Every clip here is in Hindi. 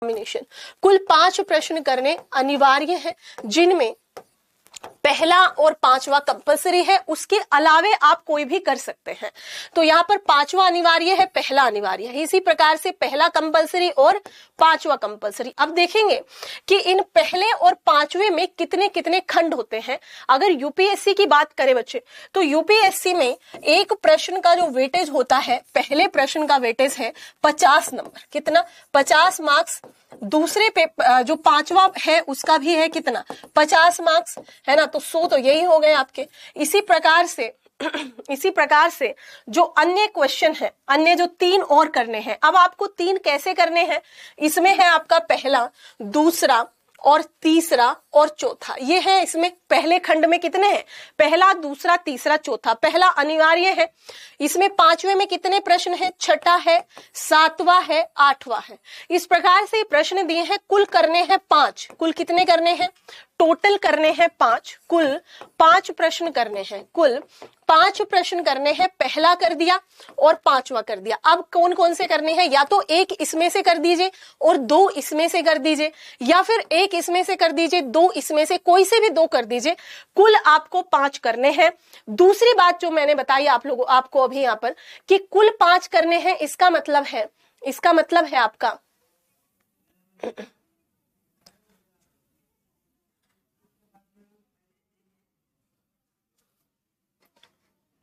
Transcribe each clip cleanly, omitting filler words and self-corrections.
एग्जामिनेशन। कुल 5 प्रश्न करने अनिवार्य है, जिनमें पहला और 5वां कंपलसरी है, उसके अलावे आप कोई भी कर सकते हैं। तो यहाँ पर 5वां अनिवार्य है, पहला अनिवार्य है, इसी प्रकार से पहला कंपलसरी और 5वां कंपलसरी। अब देखेंगे कि इन पहले और 5वें में कितने कितने खंड होते हैं। अगर यूपीएससी की बात करें बच्चे, तो यूपीएससी में एक प्रश्न का जो वेटेज होता है, पहले प्रश्न का वेटेज है 50 नंबर, कितना 50 मार्क्स। दूसरे पेपर जो 5वां है उसका भी है कितना 50 मार्क्स, है ना। तो 100 तो यही हो गए आपके। इसी प्रकार से जो अन्य क्वेश्चन है, अन्य जो 3 और करने हैं। अब आपको 3 कैसे करने हैं, इसमें है आपका पहला, दूसरा और तीसरा और चौथा। ये है इसमें पहले खंड में कितने हैं, पहला, दूसरा, तीसरा, चौथा। पहला अनिवार्य है, इसमें 5वें में कितने प्रश्न है, 6ठा है, 7वां है, 8वां है। इस प्रकार से प्रश्न दिए हैं, कुल करने हैं 5। कुल कितने करने हैं, टोटल करने हैं 5, कुल 5 प्रश्न करने हैं, कुल 5 प्रश्न करने हैं। पहला कर दिया और 5वां कर दिया। अब कौन कौन से करने हैं, या तो एक इसमें से कर दीजिए और 2 इसमें से कर दीजिए, या फिर एक इसमें से कर दीजिए, 2 इसमें से, कोई से भी 2 कर दीजिए। कुल आपको 5 करने हैं। दूसरी बात जो मैंने बताई आपको अभी यहाँ पर, कि कुल 5 करने हैं, इसका मतलब है आपका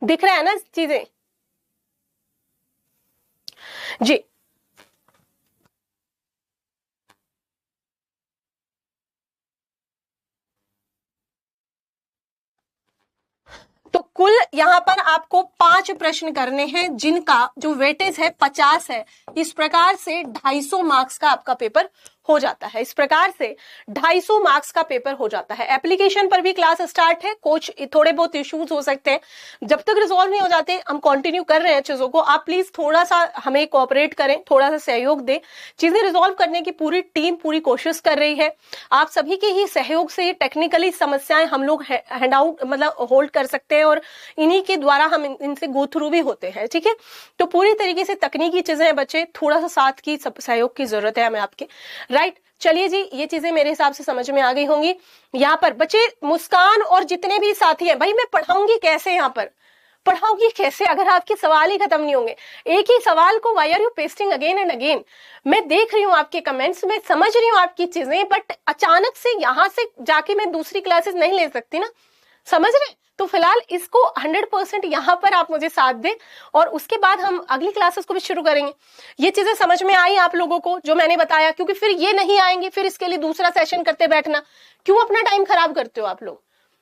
दिख रहा है ना चीजें जी। तो कुल यहाँ पर आपको 5 प्रश्न करने हैं, जिनका जो वेटेज है 50 है। इस प्रकार से 250 मार्क्स का आपका पेपर हो जाता है। इस प्रकार से 250 मार्क्स का पेपर हो जाता है। एप्लीकेशन पर भी क्लास स्टार्ट है, कुछ थोड़े बहुत इश्यूज हो सकते हैं, जब तक रिजॉल्व नहीं हो जाते हम कंटिन्यू कर रहे हैं चीजों को। आप प्लीज थोड़ा सा हमें कोऑपरेट करें, थोड़ा सा सहयोग दें। चीजें रिजॉल्व करने की पूरी टीम पूरी कोशिश कर रही है। आप सभी के ही सहयोग से टेक्निकली समस्याएं हम लोग हैंड आउट मतलब होल्ड कर सकते हैं, और इन्हीं के द्वारा हम इनसे गो थ्रू भी होते हैं। ठीक है, तो पूरी तरीके से तकनीकी चीजें हैं बच्चे, थोड़ा सा साथ की सहयोग की जरूरत है हमें आपके। राइट, चलिए जी, ये चीजें मेरे हिसाब से समझ में आ गई होंगी। यहाँ पर बच्चे मुस्कान और जितने भी साथी हैं, भाई मैं पढ़ाऊंगी कैसे, यहाँ पर पढ़ाऊंगी कैसे अगर आपके सवाल ही खत्म नहीं होंगे। एक ही सवाल को why are you pasting again and again. मैं देख रही हूँ आपके कमेंट्स में, समझ रही हूँ आपकी चीजें, बट अचानक से यहां से जाके मैं दूसरी क्लासेस नहीं ले सकती ना, समझ रहे। तो फिलहाल इसको 100% यहाँ पर आप मुझे साथ दें, और उसके बाद हम अगली क्लासेस को भी शुरू करेंगे। ये चीजें समझ में आई आप लोगों को जो मैंने बताया, क्योंकि फिर ये नहीं आएंगे, फिर इसके लिए दूसरा सेशन करते बैठना। क्यों अपना टाइम खराब करते हो आप लोग,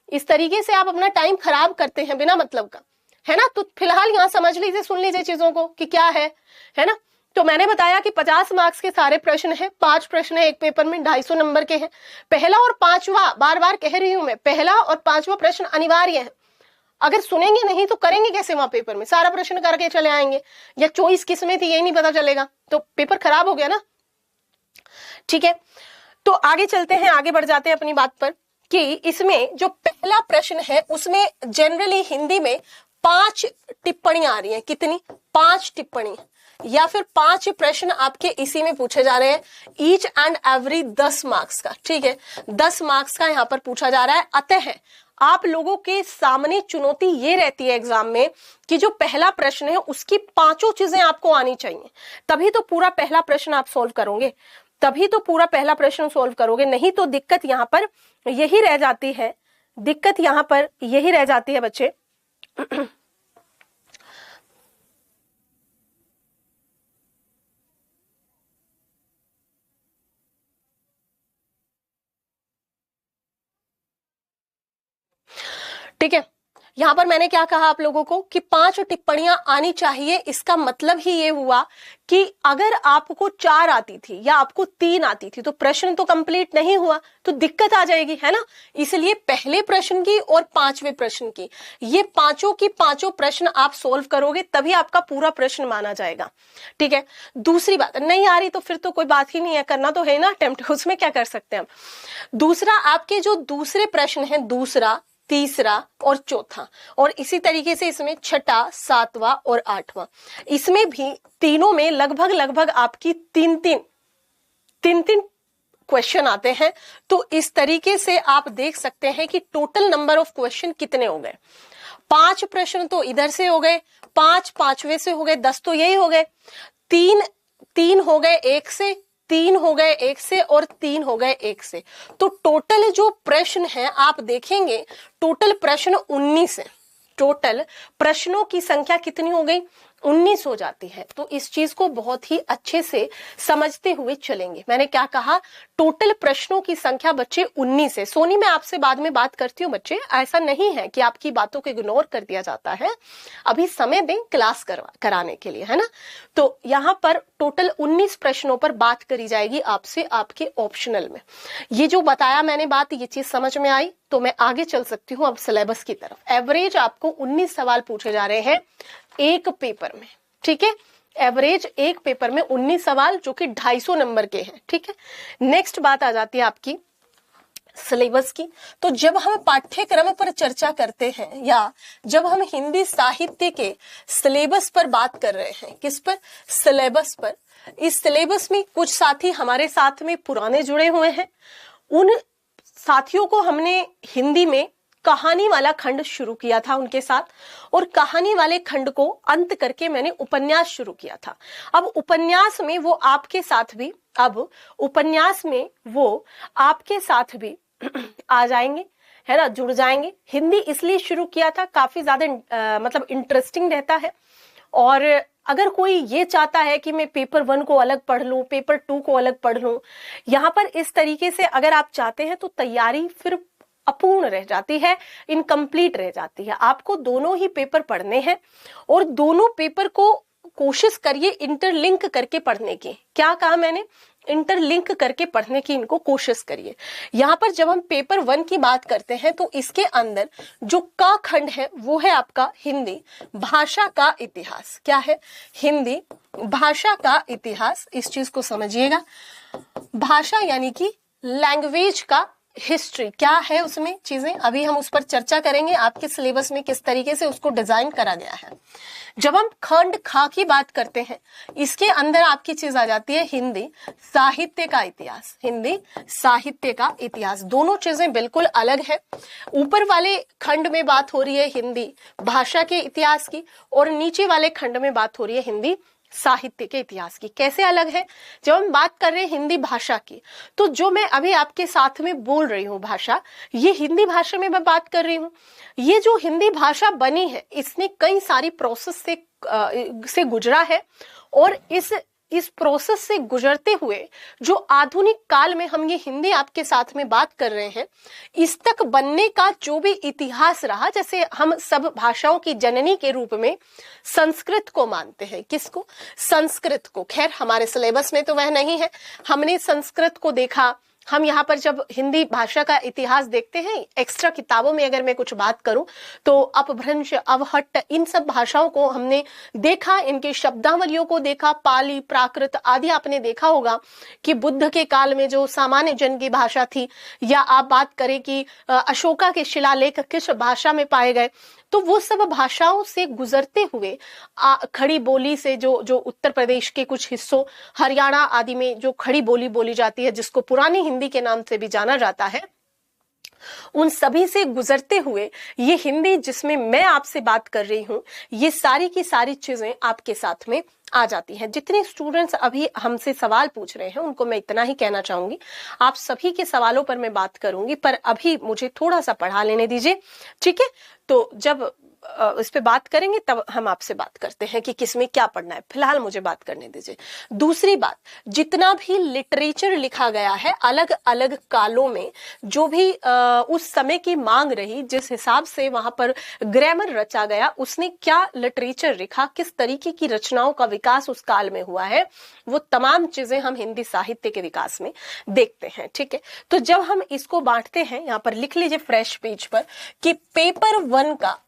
इस तरीके से आप अपना टाइम खराब करते हैं बिना मतलब का, है ना। तो फिलहाल यहाँ समझ लीजिए, सुन लीजिए चीजों को कि क्या है ना। तो मैंने बताया कि 50 मार्क्स के सारे प्रश्न हैं, 5 प्रश्न है एक पेपर में, 250 नंबर के हैं। पहला और 5वां, बार बार कह रही हूं मैं, पहला और 5वां प्रश्न अनिवार्य है। अगर सुनेंगे नहीं तो करेंगे कैसे वहां पेपर में, सारा प्रश्न करके चले आएंगे, या चॉइस किसमें थी यही नहीं पता चलेगा, तो पेपर खराब हो गया ना। ठीक है, तो आगे चलते हैं, आगे बढ़ जाते हैं अपनी बात पर, कि इसमें जो पहला प्रश्न है उसमें जनरली हिंदी में 5 टिप्पणियां आ रही हैं। कितनी, 5 टिप्पणी, या फिर 5 प्रश्न आपके इसी में पूछे जा रहे हैं, ईच एंड एवरी 10 मार्क्स का। ठीक है, 10 मार्क्स का यहाँ पर पूछा जा रहा है। अतः आप लोगों के सामने चुनौती ये रहती है एग्जाम में कि जो पहला प्रश्न है उसकी 5 चीजें आपको आनी चाहिए, तभी तो पूरा पहला प्रश्न आप सोल्व करोगे, तभी तो पूरा पहला प्रश्न सोल्व करोगे। नहीं तो दिक्कत यहाँ पर यही रह जाती है, दिक्कत यहाँ पर यही रह जाती है बच्चे ठीक है, यहां पर मैंने क्या कहा आप लोगों को कि 5 टिप्पणियां आनी चाहिए। इसका मतलब ही ये हुआ कि अगर आपको 4 आती थी या आपको 3 आती थी तो प्रश्न तो कंप्लीट नहीं हुआ, तो दिक्कत आ जाएगी, है ना। इसलिए पहले प्रश्न की और 5वें प्रश्न की, ये पांचों की 5 प्रश्न आप सोल्व करोगे, तभी आपका पूरा प्रश्न माना जाएगा। ठीक है, दूसरी बात, नहीं आ रही तो फिर तो कोई बात ही नहीं है, करना तो है ना अटेम्प्ट, उसमें क्या कर सकते हैं हम। दूसरा, आपके जो दूसरे प्रश्न है, दूसरा, तीसरा और चौथा, और इसी तरीके से इसमें 6ठा, 7वां और 8वां, इसमें भी तीनों में लगभग आपकी 3-3 3-3 क्वेश्चन आते हैं। तो इस तरीके से आप देख सकते हैं कि टोटल नंबर ऑफ क्वेश्चन कितने हो गए। 5 प्रश्न तो इधर से हो गए, 5 पांचवे से हो गए, 10 तो यही हो गए, 3 हो गए 1 से, 3 हो गए 1 से और 3 हो गए 1 से। तो टोटल जो प्रश्न है आप देखेंगे, टोटल प्रश्न 19 है। टोटल प्रश्नों की संख्या कितनी हो गई? 19 हो जाती है। तो इस चीज को बहुत ही अच्छे से समझते हुए चलेंगे। मैंने क्या कहा? टोटल प्रश्नों की संख्या बच्चे 19 है। सोनी, मैं आपसे बाद में बात करती हूँ बच्चे, ऐसा नहीं है कि आपकी बातों को इग्नोर कर दिया जाता है, अभी समय दें क्लास कराने के लिए, है ना। तो यहाँ पर टोटल 19 प्रश्नों पर बात करी जाएगी आपसे आपके ऑप्शनल में। ये जो बताया मैंने बात, ये चीज समझ में आई तो मैं आगे चल सकती हूँ अब सिलेबस की तरफ। एवरेज आपको 19 सवाल पूछे जा रहे हैं एक पेपर में, ठीक है। एवरेज एक पेपर में 19 सवाल जो कि 250 नंबर के हैं, ठीक है। नेक्स्ट बात आ जाती है आपकी सिलेबस की। तो जब हम पाठ्यक्रम पर चर्चा करते हैं या जब हम हिंदी साहित्य के सिलेबस पर बात कर रहे हैं, किस पर? सिलेबस पर। इस सिलेबस में कुछ साथी हमारे साथ में पुराने जुड़े हुए हैं। उन साथियों को हमने हिंदी में कहानी वाला खंड शुरू किया था उनके साथ, और कहानी वाले खंड को अंत करके मैंने उपन्यास शुरू किया था। अब उपन्यास में वो आपके साथ भी आ जाएंगे, है ना, जुड़ जाएंगे। हिंदी इसलिए शुरू किया था, काफी ज्यादा मतलब इंटरेस्टिंग रहता है। और अगर कोई ये चाहता है कि मैं पेपर 1 को अलग पढ़ लूं, पेपर 2 को अलग पढ़ लूं, यहाँ पर इस तरीके से अगर आप चाहते हैं तो तैयारी फिर अपूर्ण रह जाती है, इनकम्प्लीट रह जाती है। आपको दोनों ही पेपर पढ़ने हैं और दोनों पेपर को कोशिश करिए इंटरलिंक करके पढ़ने की। क्या कहा मैंने? इंटरलिंक करके पढ़ने की इनको कोशिश करिए। यहाँ पर जब हम पेपर 1 की बात करते हैं तो इसके अंदर जो का खंड है वो है आपका हिंदी भाषा का इतिहास। क्या है? हिंदी भाषा का इतिहास। इस चीज को समझिएगा। भाषा यानी कि लैंग्वेज का हिस्ट्री, क्या है उसमें चीजें, अभी हम उस पर चर्चा करेंगे। आपके सिलेबस में किस तरीके से उसको डिजाइन करा गया है। जब हम खंड खा की बात करते हैं, इसके अंदर आपकी चीज आ जाती है हिंदी साहित्य का इतिहास। हिंदी साहित्य का इतिहास, दोनों चीजें बिल्कुल अलग है। ऊपर वाले खंड में बात हो रही है हिंदी भाषा के इतिहास की, और नीचे वाले खंड में बात हो रही है हिंदी साहित्य के इतिहास की। कैसे अलग है? जब हम बात कर रहे हैं हिंदी भाषा की, तो जो मैं अभी आपके साथ में बोल रही हूँ भाषा, ये हिंदी भाषा में मैं बात कर रही हूँ। ये जो हिंदी भाषा बनी है, इसने कई सारी प्रोसेस से गुजरा है, और इस प्रोसेस से गुजरते हुए जो आधुनिक काल में हम ये हिंदी आपके साथ में बात कर रहे हैं, इस तक बनने का जो भी इतिहास रहा, जैसे हम सब भाषाओं की जननी के रूप में संस्कृत को मानते हैं। किसको? संस्कृत को। खैर हमारे सिलेबस में तो वह नहीं है, हमने संस्कृत को देखा। हम यहाँ पर जब हिंदी भाषा का इतिहास देखते हैं, एक्स्ट्रा किताबों में अगर मैं कुछ बात करूं तो अपभ्रंश, अवहट्ट, इन सब भाषाओं को हमने देखा, इनके शब्दावलियों को देखा, पाली, प्राकृत आदि आपने देखा होगा कि बुद्ध के काल में जो सामान्य जन की भाषा थी, या आप बात करें कि अशोका के शिलालेख किस भाषा में पाए गए, तो वो सब भाषाओं से गुजरते हुए खड़ी बोली से जो उत्तर प्रदेश के कुछ हिस्सों, हरियाणा आदि में जो खड़ी बोली बोली जाती है, जिसको पुरानी हिंदी के नाम से भी जाना जाता है, उन सभी से गुजरते हुए ये हिंदी जिसमें मैं आपसे बात कर रही हूं, ये सारी की सारी चीजें आपके साथ में आ जाती हैं। जितने स्टूडेंट्स अभी हमसे सवाल पूछ रहे हैं उनको मैं इतना ही कहना चाहूंगी, आप सभी के सवालों पर मैं बात करूंगी, पर अभी मुझे थोड़ा सा पढ़ा लेने दीजिए, ठीक है। तो जब इस पे बात करेंगे तब हम आपसे बात करते हैं कि किसमें क्या पढ़ना है। फिलहाल मुझे बात करने दीजिए। दूसरी बात, जितना भी लिटरेचर लिखा गया है अलग अलग कालों में, जो भी उस समय की मांग रही, जिस हिसाब से वहां पर ग्रामर रचा गया, उसने क्या लिटरेचर लिखा, किस तरीके की रचनाओं का विकास उस काल में हुआ है, वो तमाम चीजें हम हिंदी साहित्य के विकास में देखते हैं, ठीक है। तो जब हम इसको बांटते हैं, यहाँ पर लिख लीजिए फ्रेश पेज पर कि पेपर 1 का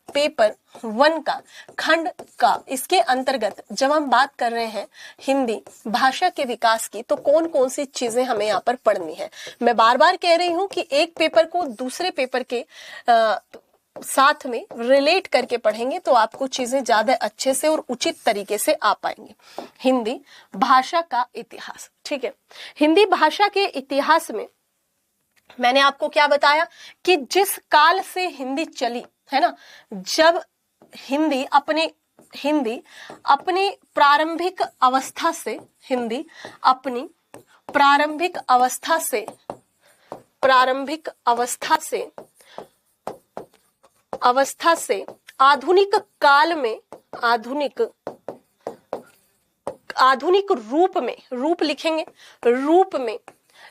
खंड का, इसके अंतर्गत जब हम बात कर रहे हैं हिंदी भाषा के विकास की, तो कौन कौन सी चीजें हमें यहाँ पर पढ़नी है। मैं बार बार कह रही हूं कि एक पेपर को दूसरे पेपर के साथ में रिलेट करके पढ़ेंगे तो आपको चीजें ज्यादा अच्छे से और उचित तरीके से आ पाएंगे। हिंदी भाषा का इतिहास, ठीक है। हिंदी भाषा के इतिहास में मैंने आपको क्या बताया कि जिस काल से हिंदी चली है ना, जब हिंदी अपनी प्रारंभिक अवस्था से, हिंदी अपनी प्रारंभिक अवस्था से आधुनिक काल में, आधुनिक रूप लिखेंगे, रूप में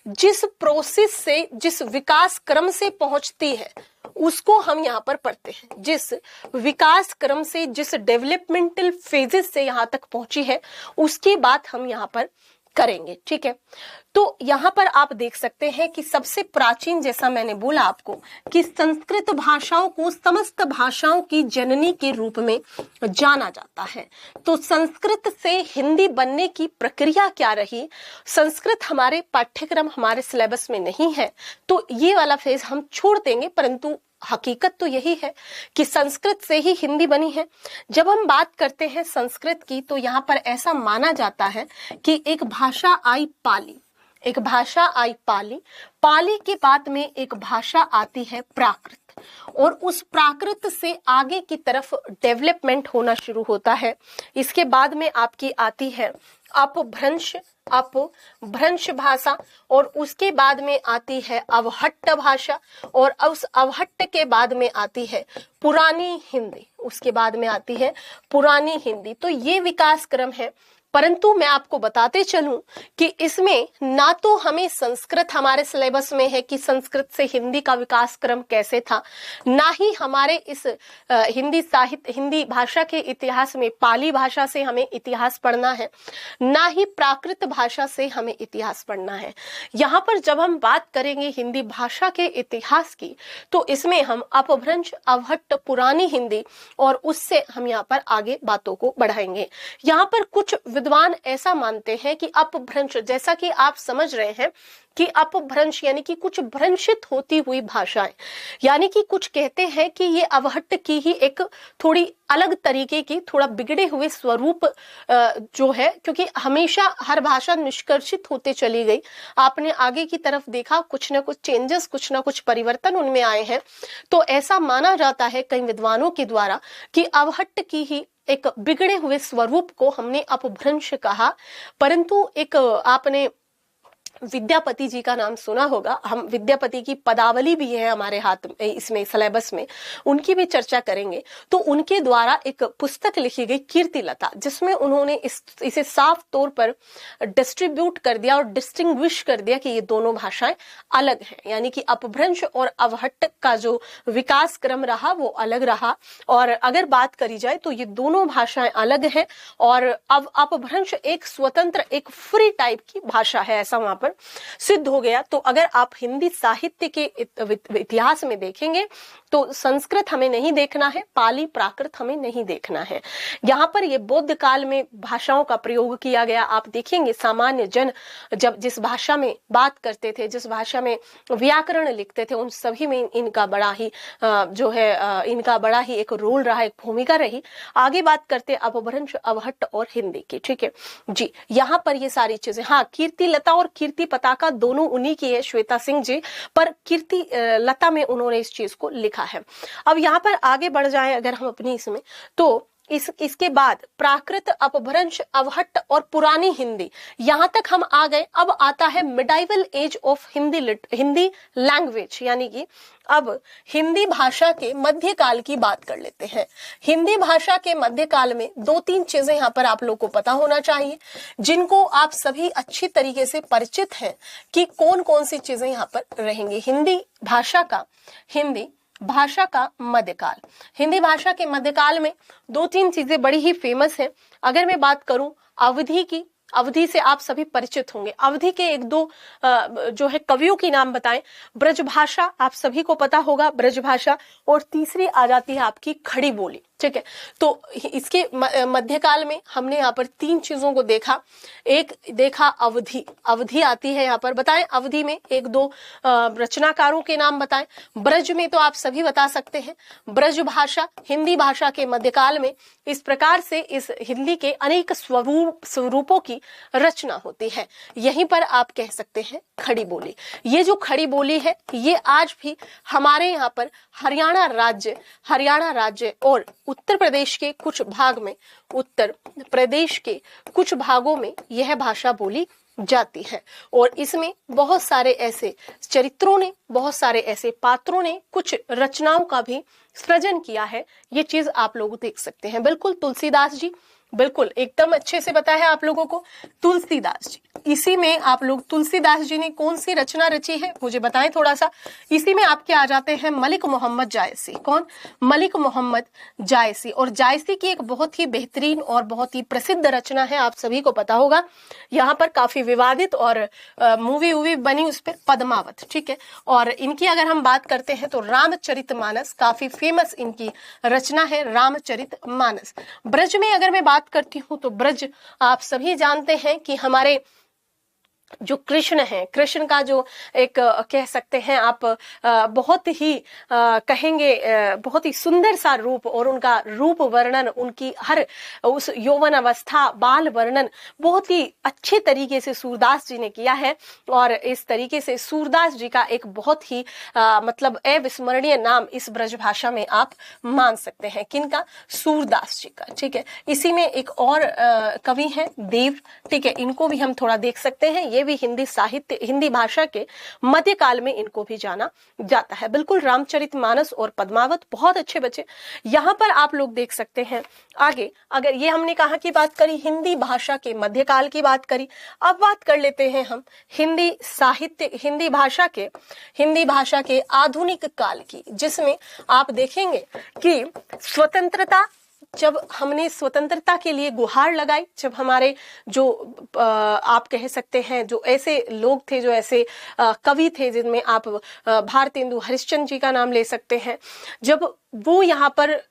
जिस प्रोसेस से, जिस विकास क्रम से पहुंचती है उसको हम यहाँ पर पढ़ते हैं। जिस विकास क्रम से, जिस डेवलपमेंटल फेजेस से यहाँ तक पहुंची है उसकी बात हम यहाँ पर करेंगे, ठीक है। तो यहाँ पर आप देख सकते हैं कि सबसे प्राचीन, जैसा मैंने बोला आपको कि संस्कृत भाषाओं को समस्त भाषाओं की जननी के रूप में जाना जाता है। तो संस्कृत से हिंदी बनने की प्रक्रिया क्या रही, संस्कृत हमारे पाठ्यक्रम, हमारे सिलेबस में नहीं है तो ये वाला फेज हम छोड़ देंगे, परंतु हकीकत तो यही है कि संस्कृत से ही हिंदी बनी है। जब हम बात करते हैं संस्कृत की तो यहाँ पर ऐसा माना जाता है कि एक भाषा आई पाली, एक भाषा आई पाली, पाली के बाद में एक भाषा आती है प्राकृत, और उस प्राकृत से आगे की तरफ डेवलपमेंट होना शुरू होता है। इसके बाद में आपकी आती है अपभ्रंश भाषा, और उसके बाद में आती है अवहट्ट भाषा, और उस अवहट्ट के बाद में आती है पुरानी हिंदी, उसके बाद में आती है पुरानी हिंदी। तो ये विकास क्रम है। परंतु मैं आपको बताते चलूं कि इसमें ना तो हमें संस्कृत हमारे सिलेबस में है कि संस्कृत से हिंदी का विकास क्रम कैसे था, ना ही हमारे इस हिंदी साहित्य, हिंदी भाषा के इतिहास में पाली भाषा से हमें इतिहास पढ़ना है, ना ही प्राकृत भाषा से हमें इतिहास पढ़ना है। यहाँ पर जब हम बात करेंगे हिंदी भाषा के इतिहास की तो इसमें हम अपभ्रंश, अवहट्ट, पुरानी हिंदी और उससे हम यहाँ पर आगे बातों को बढ़ाएंगे। यहाँ पर कुछ विद्वान ऐसा मानते हैं कि अपभ्रंश, जैसा कि आप समझ रहे हैं कि अपभ्रंश यानी कि कुछ भ्रंशित होती हुई भाषाएं, यानी कि कुछ कहते हैं कि ये अवहट्ट की ही एक थोड़ी अलग तरीके की, थोड़ा बिगड़े हुए स्वरूप जो है, क्योंकि हमेशा हर भाषा निष्कर्षित होते चली गई। आपने आगे की तरफ देखा कुछ ना कुछ चेंजेस, कुछ ना कुछ परिवर्तन उनमें आए हैं। तो ऐसा माना जाता है कई विद्वानों के द्वारा कि अवहट्ट की ही एक बिगड़े हुए स्वरूप को हमने अपभ्रंश कहा। परंतु एक आपने विद्यापति जी का नाम सुना होगा, हम विद्यापति की पदावली भी है हमारे हाथ में, इसमें सिलेबस में, उनकी भी चर्चा करेंगे। तो उनके द्वारा एक पुस्तक लिखी गई कीर्तिलता, जिसमें उन्होंने इसे साफ तौर पर डिस्ट्रीब्यूट कर दिया और डिस्टिंग्विश कर दिया कि ये दोनों भाषाएं अलग हैं, यानी कि अपभ्रंश और अवहट्ट का जो विकास क्रम रहा वो अलग रहा। और अगर बात करी जाए तो ये दोनों भाषाएं अलग हैं, और अब अपभ्रंश एक स्वतंत्र, एक फ्री टाइप की भाषा है, ऐसा वहां पर सिद्ध हो गया। तो अगर आप हिंदी साहित्य के इतिहास में देखेंगे तो संस्कृत हमें नहीं देखना है, पाली प्राकृत हमें नहीं देखना है। यहाँ पर ये बौद्ध काल में भाषाओं का प्रयोग किया गया। आप देखेंगे सामान्य जन जब जिस भाषा में बात करते थे, जिस भाषा में व्याकरण लिखते थे, उन सभी में इनका बड़ा ही जो है इनका बड़ा ही एक रोल रहा, एक भूमिका रही। आगे बात करते अपभ्रंश, अवहट्ट और हिंदी की, ठीक है जी। यहाँ पर ये सारी चीजें, हाँ कीर्तिलता और कीर्ति पताका दोनों उन्हीं की है, श्वेता सिंह जी, पर कीर्ति लता में उन्होंने इस चीज को लिखा है। अब यहाँ पर आगे बढ़ जाए अगर हम अपनी इसमें, तो इसके बाद प्राकृत, अपभ्रंश, अवहट्ट और पुरानी हिंदी, यहां तक हम आ गए। अब आता है medieval age of Hindi language, यानी कि अब हिंदी भाषा के मध्यकाल की बात कर लेते हैं। हिंदी भाषा के मध्यकाल में दो तीन चीजें यहाँ पर आप लोग को पता होना चाहिए, जिनको आप सभी अच्छी तरीके से परिचित हैं कि कौन कौन सी चीजें यहाँ पर रहेंगी। हिंदी भाषा का मध्यकाल, हिंदी भाषा के मध्यकाल में दो तीन चीजें बड़ी ही फेमस हैं। अगर मैं बात करूं अवधि की, अवधि से आप सभी परिचित होंगे। अवधि के एक दो जो है कवियों की नाम बताएं। ब्रजभाषा आप सभी को पता होगा, ब्रजभाषा। और तीसरी आ जाती है आपकी खड़ी बोली। ठीक है। तो इसके मध्यकाल में हमने यहाँ पर 3 चीजों को देखा। एक देखा अवधि, अवधि आती है यहाँ पर, बताएं अवधि में 1-2 रचनाकारों के नाम बताएं। ब्रज में तो आप सभी बता सकते हैं, ब्रज भाषा हिंदी भाषा के मध्यकाल में इस प्रकार से इस हिंदी के अनेक स्वरूपों की रचना होती है। यहीं पर आप कह सकते हैं खड़ी बोली। ये जो खड़ी बोली है ये आज भी हमारे यहाँ पर हरियाणा राज्य और उत्तर प्रदेश के कुछ भाग में, उत्तर प्रदेश के कुछ भागों में यह भाषा बोली जाती है। और इसमें बहुत सारे ऐसे चरित्रों ने, बहुत सारे ऐसे पात्रों ने कुछ रचनाओं का भी सृजन किया है। ये चीज आप लोग देख सकते हैं। बिल्कुल तुलसीदास जी, बिल्कुल एकदम अच्छे से पता है आप लोगों को, तुलसीदास जी। इसी में आप लोग, तुलसीदास जी ने कौन सी रचना रची है मुझे बताएं थोड़ा सा। इसी में आपके आ जाते हैं मलिक मोहम्मद जायसी। कौन? मलिक मोहम्मद जायसी। और जायसी की एक बहुत ही बेहतरीन और बहुत ही प्रसिद्ध रचना है, आप सभी को पता होगा, यहाँ पर काफी विवादित और मूवी बनी उस पर, पद्मावत। ठीक है। और इनकी अगर हम बात करते हैं तो रामचरितमानस काफी फेमस इनकी रचना है, रामचरितमानस। ब्रज में अगर मैं बात करती हूँ तो ब्रज आप सभी जानते हैं कि हमारे जो कृष्ण है, कृष्ण का जो एक कह सकते हैं आप बहुत ही कहेंगे बहुत ही सुंदर सा रूप, और उनका रूप वर्णन, उनकी हर उस यौवन अवस्था, बाल वर्णन बहुत ही अच्छे तरीके से सूरदास जी ने किया है। और इस तरीके से सूरदास जी का एक बहुत ही मतलब अविस्मरणीय नाम इस ब्रज भाषा में आप मान सकते हैं। किनका? सूरदास जी का। ठीक है। इसी में एक और कवि हैं देव। ठीक है। इनको भी हम थोड़ा देख सकते हैं। ये भी हिंदी साहित्य, हिंदी भाषा के मध्यकाल में इनको भी जाना जाता है। बिल्कुल रामचरितमानस और पद्मावत, बहुत अच्छे बच्चे। यहां पर आप लोग देख सकते हैं आगे, अगर ये हमने कहा की बात करी, हिंदी भाषा के मध्यकाल की बात करी, अब बात कर लेते हैं हम हिंदी साहित्य, हिंदी भाषा के आधुनिक काल की, जिसमें आप देखेंगे कि स्वतंत्रता, जब हमने स्वतंत्रता के लिए गुहार लगाई, जब हमारे जो आप कह सकते हैं जो ऐसे लोग थे, जो ऐसे कवि थे, जिनमें आप भारतेंदु हरिश्चंद्र जी का नाम ले सकते हैं, जब वो यहाँ पर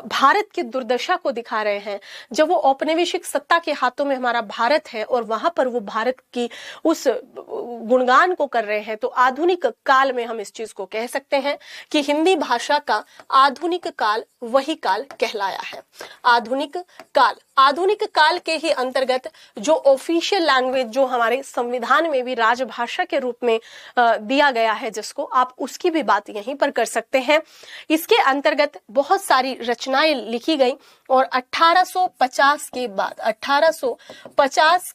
भारत की दुर्दशा को दिखा रहे हैं, जब वो औपनिवेशिक सत्ता के हाथों में हमारा भारत है और वहां पर वो भारत की उस गुणगान को कर रहे हैं, तो आधुनिक काल में हम इस चीज को कह सकते हैं कि हिंदी भाषा का आधुनिक काल वही काल कहलाया है। आधुनिक काल के ही अंतर्गत जो ऑफिशियल लैंग्वेज, जो हमारे संविधान में भी राजभाषा के रूप में दिया गया है, जिसको आप उसकी भी बात यहीं पर कर सकते हैं। इसके अंतर्गत बहुत सारी रचनाएं लिखी गई और 1850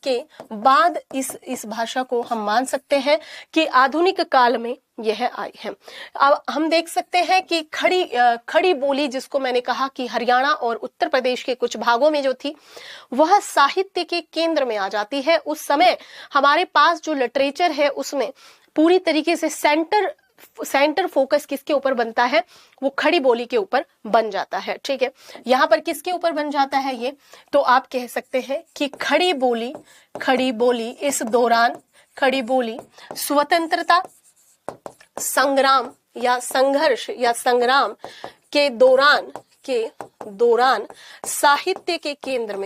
के बाद इस भाषा को हम मान सकते हैं कि आधुनिक काल में यह आई है। अब हम देख सकते हैं कि खड़ी बोली, जिसको मैंने कहा कि हरियाणा और उत्तर प्रदेश के कुछ भागों में जो थी, वह साहित्य के केंद्र में आ जाती है। उस समय हमारे पास जो लिटरेचर है उसमें पूरी तरीके से सेंटर फोकस किसके ऊपर बनता है? वो खड़ी बोली के ऊपर बन जाता है। ठीक है। यहाँ पर किसके ऊपर बन जाता है ये? तो आप कह सकते हैं कि खड़ी बोली इस दौरान, खड़ी बोली स्वतंत्रता संग्राम या संघर्ष या संग्राम के दौरान साहित्य के केंद्र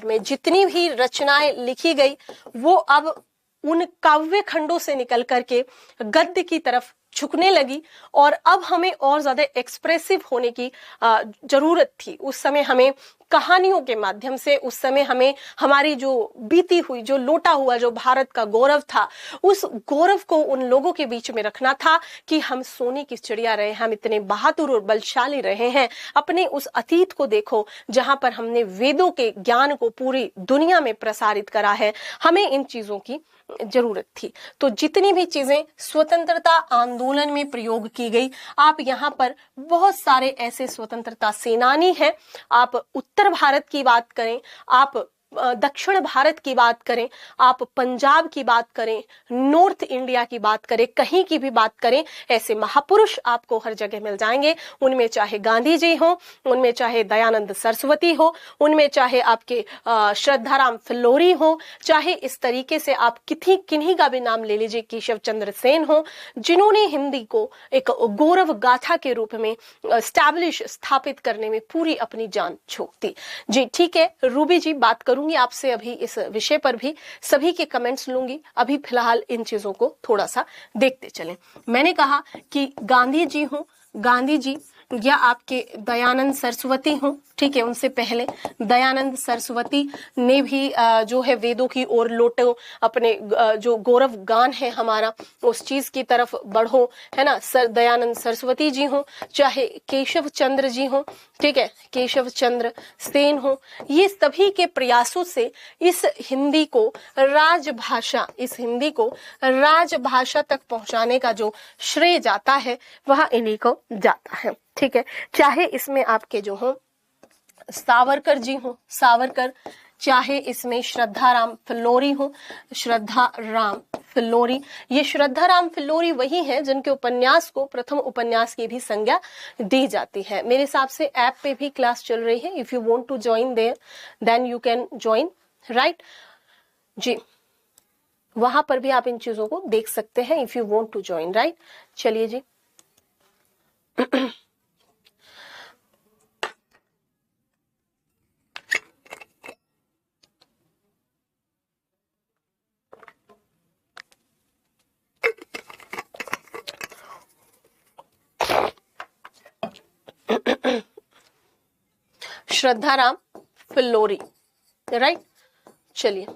में जितनी भी रचनाएं लिखी गई, वो अब उन काव्य खंडों से निकल करके गद्य की तरफ झुकने लगी। और अब हमें और ज्यादा एक्सप्रेसिव होने की जरूरत थी। उस समय हमें कहानियों के माध्यम से, उस समय हमें हमारी जो बीती हुई, जो लौटा हुआ जो भारत का गौरव था, उस गौरव को उन लोगों के बीच में रखना था कि हम सोने की चिड़िया रहे, हम इतने बहादुर और बलशाली रहे हैं। अपने उस अतीत को देखो जहां पर हमने वेदों के ज्ञान को पूरी दुनिया में प्रसारित करा है। हमें इन चीजों की जरूरत थी। तो जितनी भी चीजें स्वतंत्रता आंदोलन में प्रयोग की गई, आप यहाँ पर बहुत सारे ऐसे स्वतंत्रता सेनानी हैं। आप उत्तर भारत की बात करें, आप दक्षिण भारत की बात करें, आप पंजाब की बात करें, नॉर्थ इंडिया की बात करें, कहीं की भी बात करें, ऐसे महापुरुष आपको हर जगह मिल जाएंगे। उनमें चाहे गांधी जी हो, उनमें चाहे दयानंद सरस्वती हो, उनमें चाहे आपके श्रद्धाराम फिल्लोरी हो, चाहे इस तरीके से आप किन्हीं का भी नाम ले लीजिए, केशव चंद्र सेन हो, जिन्होंने हिंदी को एक गौरव गाथा के रूप में स्थापित करने में पूरी अपनी जान झोंक दी। जी ठीक है रूबी जी, बात करूंगी आपसे अभी इस विषय पर भी, सभी के कमेंट्स लूंगी। अभी फिलहाल इन चीजों को थोड़ा सा देखते चलें। मैंने कहा कि गांधी जी हो, गांधी जी या आपके दयानंद सरस्वती हो, ठीक है, उनसे पहले दयानंद सरस्वती ने भी जो है वेदों की ओर लौटो, अपने जो गौरव गान है हमारा उस चीज की तरफ बढ़ो, है ना। दयानंद सरस्वती जी हो, चाहे केशव चंद्र जी हो, ठीक है, केशव चंद्र सेन हो, ये सभी के प्रयासों से इस हिंदी को राजभाषा, इस हिंदी को राजभाषा तक पहुंचाने का जो श्रेय जाता है वह इन्हीं को जाता है, ठीक है। चाहे इसमें आपके जो हो सावरकर जी हो, सावरकर, चाहे इसमें श्रद्धाराम फिल्लोरी हो, श्रद्धाराम फिल्लोरी, ये श्रद्धाराम फिल्लोरी वही है जिनके उपन्यास को प्रथम उपन्यास की भी संज्ञा दी जाती है। मेरे हिसाब से ऐप पे भी क्लास चल रही है, if you want to join there then you can join, right जी, वहां पर भी आप इन चीजों को देख सकते हैं if you want to join, right. चलिए जी श्रद्धाराम फिल्लोरी, राइट। चलिए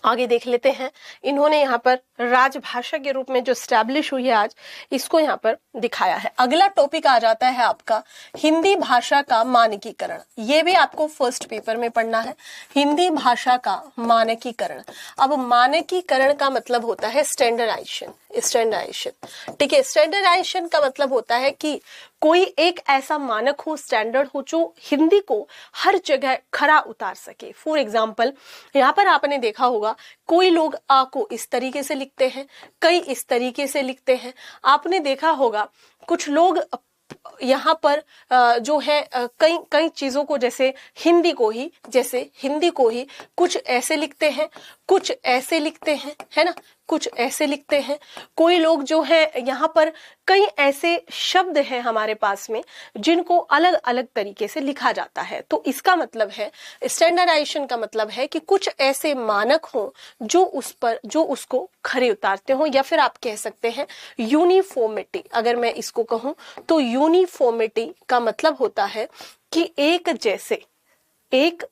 आगे देख लेते हैं। इन्होंने यहाँ पर राजभाषा के रूप में जो स्टैब्लिश हुई है आज, इसको यहाँ पर दिखाया है। अगला टॉपिक आ जाता है आपका हिंदी भाषा का मानकीकरण। ये भी आपको फर्स्ट पेपर में पढ़ना है, हिंदी भाषा का मानकीकरण। अब मानकीकरण का मतलब होता है स्टैंडर्डाइजेशन, स्टैंडर्डाइजेशन, ठीक है। स्टैंडर्डाइजेशन का मतलब होता है कि कोई एक ऐसा मानक हो, स्टैंडर्ड हो, जो हिंदी को हर जगह खरा उतार सके। फॉर एग्जाम्पल, यहाँ पर आपने देखा होगा कोई लोग आ को इस तरीके से लिखते हैं, कई इस तरीके से लिखते हैं। आपने देखा होगा कुछ लोग यहाँ पर जो है कई चीजों को, जैसे हिंदी को ही कुछ ऐसे लिखते हैं, कुछ ऐसे लिखते हैं, है ना, कुछ ऐसे लिखते हैं। कोई लोग जो है यहाँ पर कई ऐसे शब्द हैं हमारे पास में जिनको अलग अलग तरीके से लिखा जाता है। तो इसका मतलब है स्टैंडर्डाइजेशन का मतलब है कि कुछ ऐसे मानक हो जो उसको खरे उतारते हो, या फिर आप कह सकते हैं यूनिफॉर्मिटी। अगर मैं इसको कहूं तो यूनिफॉर्मिटी का मतलब होता है कि एक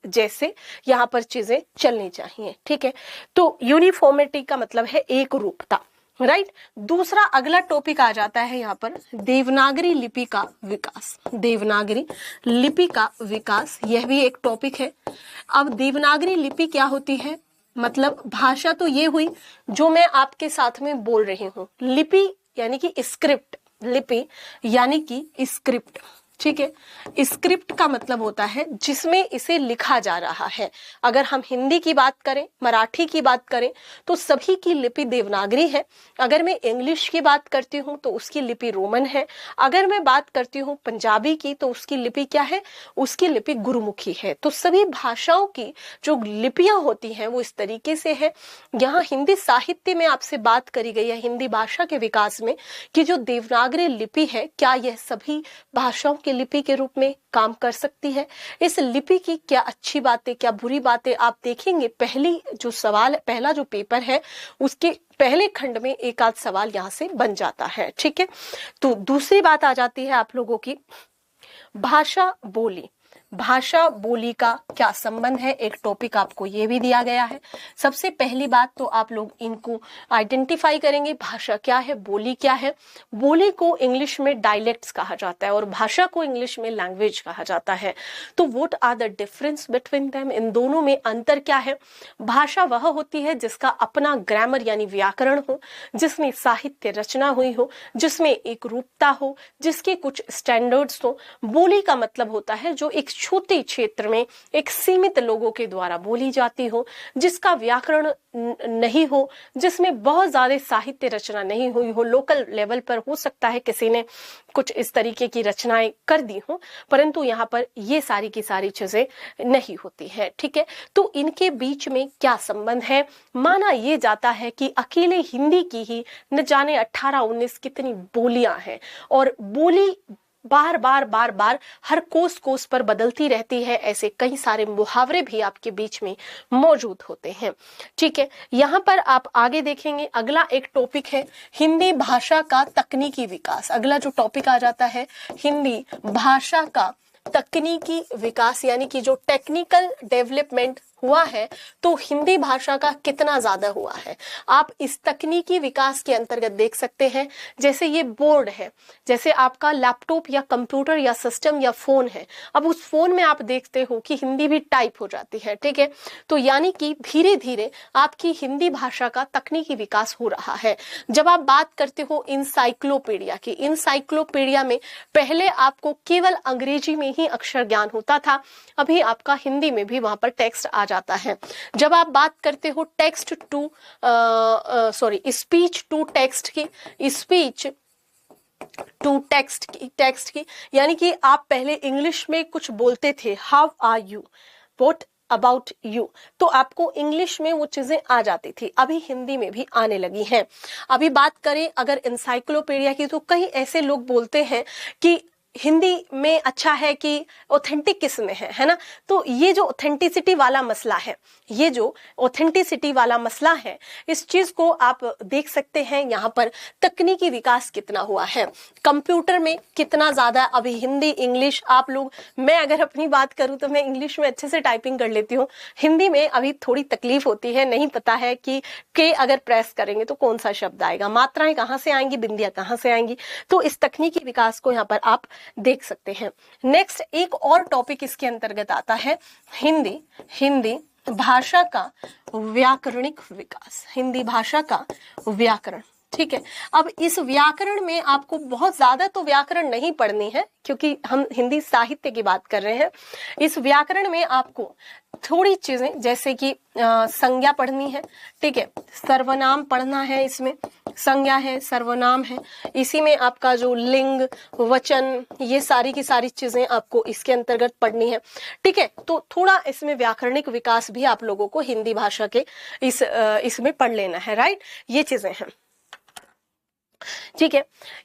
जैसे यहाँ पर चीजें चलनी चाहिए, ठीक है। तो यूनिफॉर्मिटी का मतलब है एक रूपता, राइट। दूसरा अगला टॉपिक आ जाता है यहाँ पर देवनागरी लिपि का विकास। देवनागरी लिपि का विकास, यह भी एक टॉपिक है। अब देवनागरी लिपि क्या होती है, मतलब भाषा तो ये हुई जो मैं आपके साथ में बोल रही हूँ, लिपि यानी कि स्क्रिप्ट, लिपि यानी कि स्क्रिप्ट, ठीक है। स्क्रिप्ट का मतलब होता है जिसमें इसे लिखा जा रहा है। अगर हम हिंदी की बात करें, मराठी की बात करें तो सभी की लिपि देवनागरी है। अगर मैं इंग्लिश की बात करती हूँ तो उसकी लिपि रोमन है। अगर मैं बात करती हूँ पंजाबी की तो उसकी लिपि क्या है, उसकी लिपि गुरुमुखी है। तो सभी भाषाओं की जो लिपियां होती हैं वो इस तरीके से है। यहाँ हिंदी साहित्य में आपसे बात करी गई है, हिंदी भाषा के विकास में, कि जो देवनागरी लिपि है क्या यह सभी भाषाओं लिपि के रूप में काम कर सकती है। इस लिपि की क्या अच्छी बातें, क्या बुरी बातें, आप देखेंगे पहला जो पेपर है उसके पहले खंड में एक आध सवाल यहां से बन जाता है, ठीक है। तो दूसरी बात आ जाती है आप लोगों की भाषा बोली। भाषा बोली का क्या संबंध है, एक टॉपिक आपको ये भी दिया गया है। सबसे पहली बात तो आप लोग इनको आइडेंटिफाई करेंगे, भाषा क्या है, बोली क्या है। बोली को इंग्लिश में डायलेक्ट्स कहा जाता है और भाषा को इंग्लिश में लैंग्वेज कहा जाता है। तो what are the difference between them, इन दोनों में अंतर क्या है। भाषा वह होती है जिसका अपना ग्रामर यानी व्याकरण हो, जिसमें साहित्य रचना हुई हो, जिसमें एक रूपता हो, जिसके कुछ स्टैंडर्ड्स हो। बोली का मतलब होता है जो एक छोटे क्षेत्र में एक सीमित लोगों के द्वारा बोली जाती हो, जिसका व्याकरण नहीं हो, जिसमें बहुत ज्यादा साहित्य रचना नहीं हुई हो, लोकल लेवल पर हो सकता है किसी ने कुछ इस तरीके की रचनाएं कर दी हो, परंतु यहाँ पर ये सारी की सारी चीजें नहीं होती है। ठीक है, तो इनके बीच में क्या संबंध है? माना ये जाता है कि अकेले हिंदी की ही न जाने 18-19 कितनी बोलियां हैं, और बोली बार बार हर कोस पर बदलती रहती है। ऐसे कई सारे मुहावरे भी आपके बीच में मौजूद होते हैं। ठीक है, यहाँ पर आप आगे देखेंगे, अगला एक टॉपिक है हिंदी भाषा का तकनीकी विकास। अगला जो टॉपिक आ जाता है हिंदी भाषा का तकनीकी विकास, यानी कि जो टेक्निकल डेवलपमेंट हुआ है तो हिंदी भाषा का कितना ज्यादा हुआ है। आप इस तकनीकी विकास के अंतर्गत देख सकते हैं, जैसे ये बोर्ड है, जैसे आपका लैपटॉप या कंप्यूटर या सिस्टम या फोन है, अब उस फोन में आप देखते हो कि हिंदी भी टाइप हो जाती है। ठीक है, तो यानी कि धीरे धीरे आपकी हिंदी भाषा का तकनीकी विकास हो रहा है। जब आप बात करते हो इंसाइक्लोपीडिया की, इंसाइक्लोपीडिया में पहले आपको केवल अंग्रेजी में ही अक्षर ज्ञान होता था, अभी आपका हिंदी में भी वहां पर टेक्स्ट आ जाता है। जब आप बात करते हो text to speech to text की, स्पीच टू टेक्स्ट की, यानी कि आप पहले इंग्लिश में कुछ बोलते थे, how are you, what about you, तो आपको इंग्लिश में वो चीजें आ जाती थी, अभी हिंदी में भी आने लगी हैं। अभी बात करें अगर इंसाइक्लोपीडिया की, तो कई ऐसे लोग बोलते हैं कि हिंदी में अच्छा है कि ऑथेंटिक किस में है ना। तो ये जो ऑथेंटिसिटी वाला मसला है, ये जो ऑथेंटिसिटी वाला मसला है, इस चीज को आप देख सकते हैं। यहाँ पर तकनीकी विकास कितना हुआ है, कंप्यूटर में कितना ज्यादा अभी हिंदी इंग्लिश आप लोग, मैं अगर अपनी बात करूं तो मैं इंग्लिश में अच्छे से टाइपिंग कर लेती हूँ, हिंदी में अभी थोड़ी तकलीफ होती है, नहीं पता है कि के अगर प्रेस करेंगे तो कौन सा शब्द आएगा, मात्राएं कहाँ से आएंगी, बिंदियां कहाँ से आएंगी। तो इस तकनीकी विकास को यहाँ पर आप देख सकते हैं। नेक्स्ट एक और टॉपिक इसके अंतर्गत आता है हिंदी भाषा का व्याकरणिक विकास, हिंदी भाषा का व्याकरण। ठीक है, अब इस व्याकरण में आपको बहुत ज्यादा तो व्याकरण नहीं पढ़नी है, क्योंकि हम हिंदी साहित्य की बात कर रहे हैं। इस व्याकरण में आपको थोड़ी चीजें जैसे कि संज्ञा पढ़नी है। ठीक है, सर्वनाम पढ़ना है, इसमें संज्ञा है, सर्वनाम है, इसी में आपका जो लिंग वचन, ये सारी की सारी चीजें आपको इसके अंतर्गत पढ़नी है। ठीक है, तो थोड़ा इसमें व्याकरणिक विकास भी आप लोगों को हिंदी भाषा के इसमें पढ़ लेना है। राइट, ये चीजें हैं। ठीक है,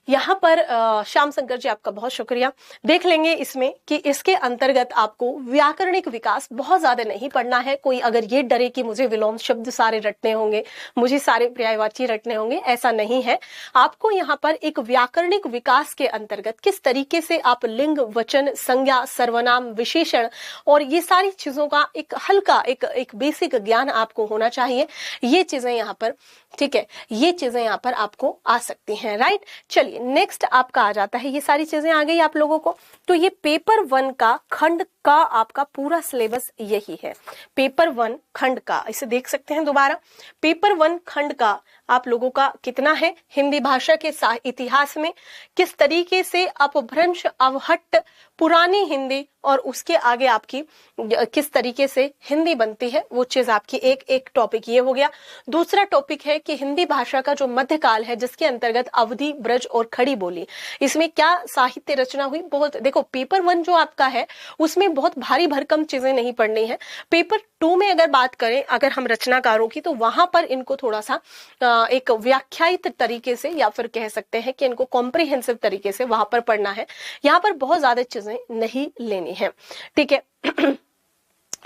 यहाँ पर श्याम शंकर जी आपका बहुत शुक्रिया। देख लेंगे इसमें कि इसके अंतर्गत आपको व्याकरणिक विकास बहुत ज्यादा नहीं पढ़ना है। कोई अगर ये डरे कि मुझे विलोम शब्द सारे रटने होंगे, मुझे सारे पर्यायवाची रटने होंगे, ऐसा नहीं है। आपको यहाँ पर एक व्याकरणिक विकास के अंतर्गत किस तरीके से आप लिंग वचन संज्ञा सर्वनाम विशेषण और ये सारी चीजों का एक हल्का एक बेसिक ज्ञान आपको होना चाहिए। ये चीजें यहाँ पर, ठीक है, ये चीजें यहाँ पर आपको आ सकती हैं। राइट, चलिए नेक्स्ट आपका आ जाता है, ये सारी चीजें आ गई आप लोगों को। तो ये पेपर 1 का खंड का आपका पूरा सिलेबस यही है। पेपर 1 खंड का, इसे देख सकते हैं दोबारा, पेपर 1 खंड का आप लोगों का कितना है, हिंदी भाषा के इतिहास में किस तरीके से अपभ्रंश अवहट्ट पुरानी हिंदी और उसके आगे आपकी किस तरीके से हिंदी बनती है, वो चीज आपकी एक टॉपिक ये हो गया। दूसरा टॉपिक है कि हिंदी भाषा का जो मध्यकाल है, जिसके अंतर्गत अवधि ब्रज और खड़ी बोली, इसमें क्या साहित्य रचना हुई। बहुत देखो, पेपर 1 जो आपका है उसमें बहुत भारी भरकम चीजें नहीं पढ़नी है। पेपर 2 में अगर बात करें अगर हम रचनाकारों की, तो वहां पर इनको थोड़ा सा एक व्याख्यायित तरीके से या फिर कह सकते हैं कि इनको कॉम्प्रिहेंसिव तरीके से वहां पर पढ़ना है। यहाँ पर बहुत ज्यादा चीजें नहीं लेनी है। ठीक है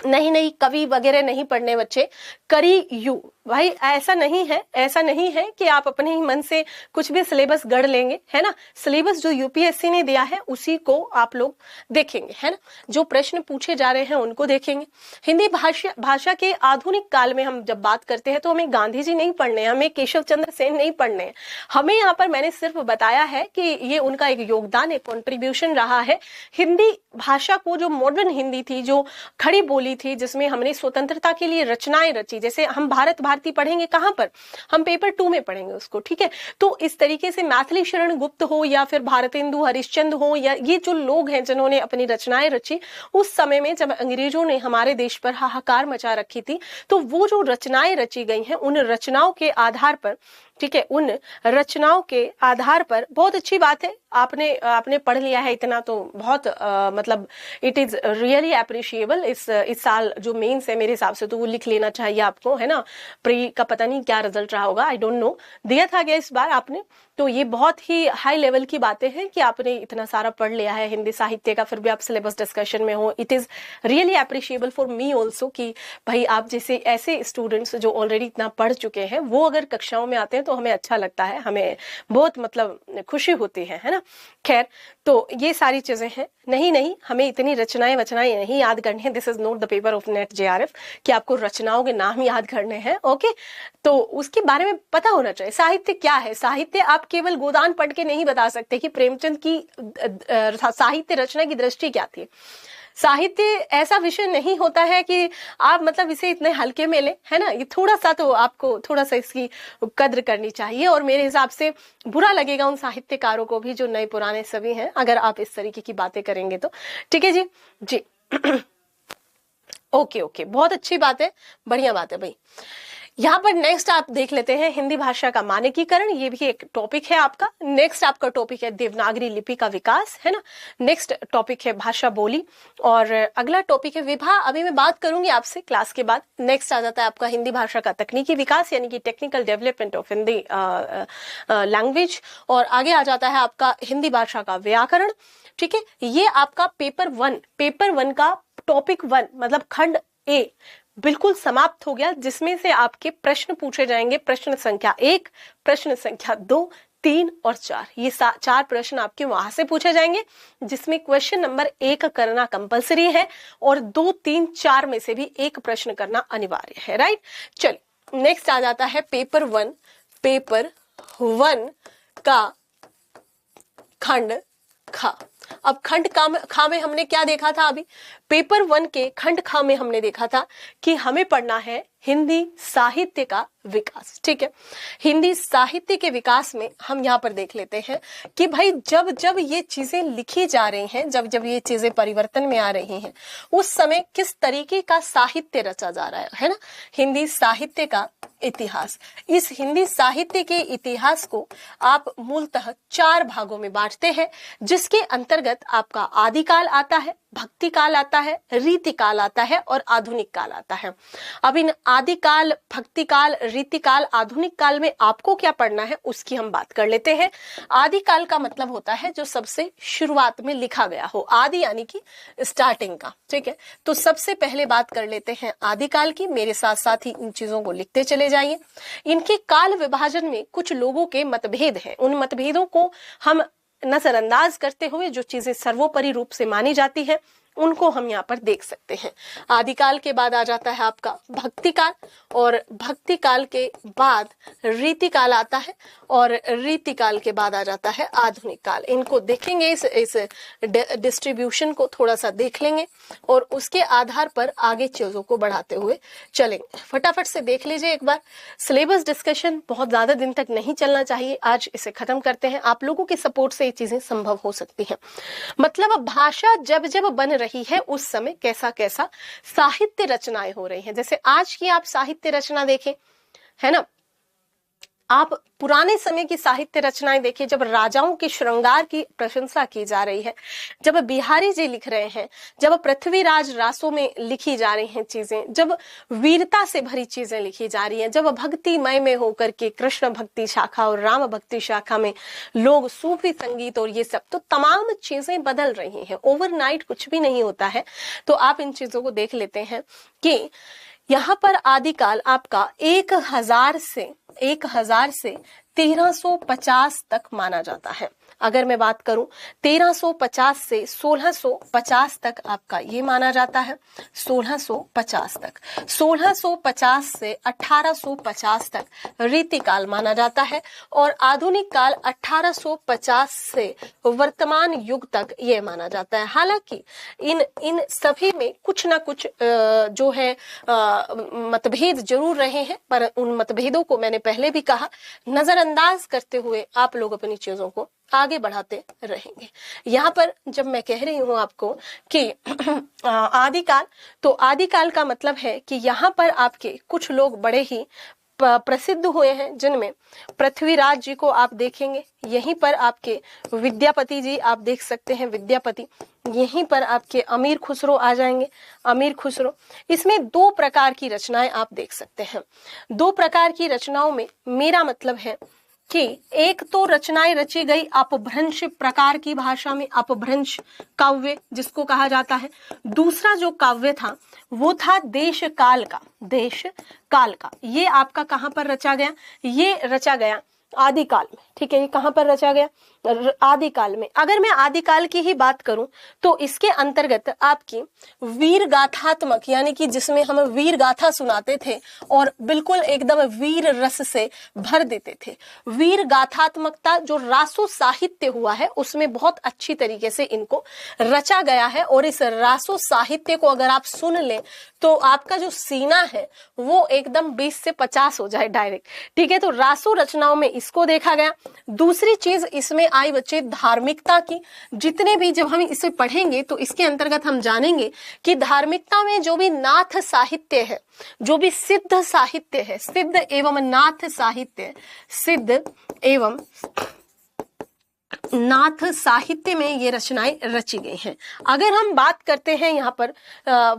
नहीं कवि वगैरह नहीं पढ़ने बच्चे, करी यू भाई, ऐसा नहीं है कि आप अपने ही मन से कुछ भी सिलेबस गढ़ लेंगे, है ना। सिलेबस जो यूपीएससी ने दिया है उसी को आप लोग देखेंगे, है ना। जो प्रश्न पूछे जा रहे हैं उनको देखेंगे। हिंदी भाषा के आधुनिक काल में हम जब बात करते हैं तो हमें गांधी जी नहीं पढ़ने हैं, हमें केशव चंद्र सेन नहीं पढ़ने हैं। हमें यहाँ पर मैंने सिर्फ बताया है कि ये उनका एक योगदान, एक कॉन्ट्रीब्यूशन रहा है। हिंदी भाषा को जो मॉडर्न हिंदी थी, जो खड़ी बोली बोली थी जिसमें हमने स्वतंत्रता के लिए रचनाएं रची। जैसे हम भारत भारती पढ़ेंगे कहाँ पर, हम पेपर 2 में पढ़ेंगे उसको, ठीक है। तो इस तरीके से मैथिली शरण गुप्त हो या फिर भारतेंदु हरिश्चंद्र हो, या ये जो लोग हैं जिन्होंने अपनी रचनाएं रची उस समय में जब अंग्रेजों ने हमारे देश पर हाहाकार मचा रखी थी, तो वो जो रचनाएं रची गई हैं उन रचनाओं के आधार पर, ठीक है, उन रचनाओं के आधार पर, बहुत अच्छी बात है आपने पढ़ लिया है इतना, तो बहुत मतलब इट इज रियली अप्रिशिएबल। इस साल जो मेंस है मेरे हिसाब से तो वो लिख लेना चाहिए आपको, है ना। प्री का पता नहीं क्या रिजल्ट रहा होगा, आई डोंट नो, दिया था क्या इस बार आपने, तो ये बहुत ही हाई लेवल की बातें हैं कि आपने इतना सारा पढ़ लिया है हिंदी साहित्य का, फिर भी आप सिलेबस डिस्कशन में हो। It is really appreciable for me also कि भाई आप जैसे ऐसे स्टूडेंट्स जो ऑलरेडी इतना पढ़ चुके हैं वो अगर कक्षाओं में आते हैं तो हमें अच्छा लगता है, हमें बहुत मतलब खुशी होती है ना। खैर, तो ये सारी चीजें हैं। नहीं, हमें इतनी रचनाएं नहीं याद करनी है। This is not the paper of net JRF कि आपको रचनाओं के नाम याद करने हैं, ओके। तो उसके बारे में पता होना चाहिए साहित्य क्या है। साहित्य आप केवल गोदान पढ़ के नहीं बता सकते कि प्रेमचंद की साहित्य रचना की दृष्टि क्या थी। साहित्य ऐसा विषय नहीं होता है कि आप मतलब इसे इतने हल्के में ले, है ना। ये थोड़ा सा तो आपको थोड़ा सा इसकी कद्र करनी चाहिए, और मेरे हिसाब से बुरा लगेगा उन साहित्यकारों को भी जो नए पुराने सभी हैं अगर आप इस तरीके की बातें करेंगे तो। ठीक है जी ओके, बहुत अच्छी बात है, बढ़िया बात है भाई। यहाँ पर नेक्स्ट आप देख लेते हैं हिंदी भाषा का मानकीकरण, ये भी एक टॉपिक है आपका। नेक्स्ट आपका टॉपिक है देवनागरी लिपि का विकास, है ना। नेक्स्ट टॉपिक है भाषा बोली, और अगला टॉपिक है विभा। अभी मैं बात करूंगी आपसे क्लास के बाद। नेक्स्ट आ जाता है आपका हिंदी भाषा का तकनीकी विकास, यानी कि technical development of Hindi language, और आगे आ जाता है आपका हिंदी भाषा का व्याकरण। ठीक है, ये आपका पेपर 1 का टॉपिक 1 मतलब खंड ए बिल्कुल समाप्त हो गया, जिसमें से आपके प्रश्न पूछे जाएंगे। प्रश्न संख्या 1, प्रश्न संख्या 2, 3 और 4, ये 4 प्रश्न आपके वहां से पूछे जाएंगे, जिसमें क्वेश्चन नंबर 1 करना कंपलसरी है और 2, 3, 4 में से भी एक प्रश्न करना अनिवार्य है, राइट। चलिए, नेक्स्ट आ जाता है पेपर 1 का खंड खा। अब खंड खा में हमने क्या देखा था? अभी पेपर 1 के खंड खा में हमने देखा था कि हमें पढ़ना है हिंदी साहित्य का विकास। ठीक है, हिंदी साहित्य के विकास में हम यहाँ पर देख लेते हैं कि भाई जब जब ये चीजें लिखी जा रही हैं, जब जब ये चीजें परिवर्तन में आ रही हैं, उस समय किस तरीके का साहित्य रचा जा रहा है ना। हिंदी साहित्य का इतिहास, इस हिंदी साहित्य के इतिहास को आप मूलतः 4 भागों में बांटते हैं, जिसके अंतर्गत आपका आदिकाल आता है, भक्ति काल आता है, रीति काल आता है और आधुनिक काल आता है। अब इन आदिकाल, भक्ति काल, रीति काल, आधुनिक काल में आपको क्या पढ़ना है उसकी हम बात कर लेते हैं। आदिकाल का मतलब होता है जो सबसे शुरुआत में लिखा गया हो, आदि यानी कि स्टार्टिंग का। ठीक है, तो सबसे पहले बात कर लेते हैं आदिकाल की। मेरे साथ साथ ही इन चीजों को लिखते चले जाइए। इनके काल विभाजन में कुछ लोगों के मतभेद हैं, उन मतभेदों को हम नजरअंदाज करते हुए जो चीजें सर्वोपरि रूप से मानी जाती है उनको हम यहाँ पर देख सकते हैं। आदिकाल के बाद आ जाता है आपका भक्ति काल, और भक्ति काल के बाद रीति काल आता है, और रीति काल के बाद आ जाता है आधुनिक काल। इनको देखेंगे, इस डिस्ट्रीब्यूशन को थोड़ा सा देख लेंगे और उसके आधार पर आगे चीजों को बढ़ाते हुए चलेंगे। फटाफट से देख लीजिए एक बार। सिलेबस डिस्कशन बहुत ज्यादा दिन तक नहीं चलना चाहिए, आज इसे खत्म करते हैं। आप लोगों के सपोर्ट से ये चीजें संभव हो सकती हैं। मतलब भाषा जब जब बन रही है उस समय कैसा कैसा साहित्य रचनाएं हो रही हैं। जैसे आज की आप साहित्य रचना देखें, है ना, आप पुराने समय की साहित्य रचनाएं देखिए, जब राजाओं के श्रृंगार की प्रशंसा की जा रही है, जब बिहारी जी लिख रहे हैं, जब पृथ्वीराज रासों में लिखी जा रही हैं चीजें, जब वीरता से भरी चीजें लिखी जा रही हैं, जब भक्तिमय में होकर के कृष्ण भक्ति शाखा और राम भक्ति शाखा में लोग सूफी संगीत और ये सब, तो तमाम चीजें बदल रही हैं। ओवरनाइट कुछ भी नहीं होता है। तो आप इन चीजों को देख लेते हैं कि यहाँ पर आदिकाल आपका 1000 से 1000 से 1350 तक माना जाता है। अगर मैं बात करूं 1350 से 1650 तक आपका ये माना जाता है, 1650 तक। 1650 से 1850 तक रीतिकाल माना जाता है और आधुनिक काल 1850 से वर्तमान युग तक ये माना जाता है। हालांकि इन सभी में कुछ ना कुछ जो है मतभेद जरूर रहे हैं, पर उन मतभेदों को मैंने पहले भी कहा नजरअंदाज करते हुए आप लोग अपनी चीजों को आगे बढ़ाते रहेंगे। यहाँ पर जब मैं कह रही हूँ आपको कि आदिकाल, तो आदिकाल का मतलब है कि यहाँ पर आपके कुछ लोग बड़े ही प्रसिद्ध हुए हैं, जिनमें पृथ्वीराज जी को आप देखेंगे, यहीं पर आपके विद्यापति जी आप देख सकते हैं, विद्यापति, यहीं पर आपके अमीर खुसरो आ जाएंगे, अमीर खुसरो। इसमें 2 प्रकार की रचनाएं आप देख सकते हैं। 2 प्रकार की रचनाओं में मेरा मतलब है कि एक तो रचनाएं रची गई अपभ्रंश प्रकार की भाषा में, अपभ्रंश काव्य जिसको कहा जाता है। दूसरा जो काव्य था वो था देश काल का, देश काल का। ये आपका कहां पर रचा गया? ये रचा गया आदिकाल में, ठीक है। ये कहां पर रचा गया? आदिकाल में। अगर मैं आदिकाल की ही बात करूं तो इसके अंतर्गत आपकी वीर गाथात्मक, यानी कि जिसमें हम वीर गाथा सुनाते थे और बिल्कुल एकदम वीर रस से भर देते थे, वीर गाथात्मकता जो रासो साहित्य हुआ है उसमें बहुत अच्छी तरीके से इनको रचा गया है। और इस रासो साहित्य को अगर आप सुन लें तो आपका जो सीना है वो एकदम 20 से 50 हो जाए डायरेक्ट, ठीक है। तो रासो रचनाओं में इसको देखा गया। दूसरी चीज इसमें आई बच्चे धार्मिकता की। जितने भी जब हम इसे पढ़ेंगे तो इसके अंतर्गत हम जानेंगे कि धार्मिकता में जो भी नाथ साहित्य है, जो भी सिद्ध साहित्य है, सिद्ध एवं नाथ साहित्य, सिद्ध एवं नाथ साहित्य में ये रचनाएं रची गई हैं। अगर हम बात करते हैं यहाँ पर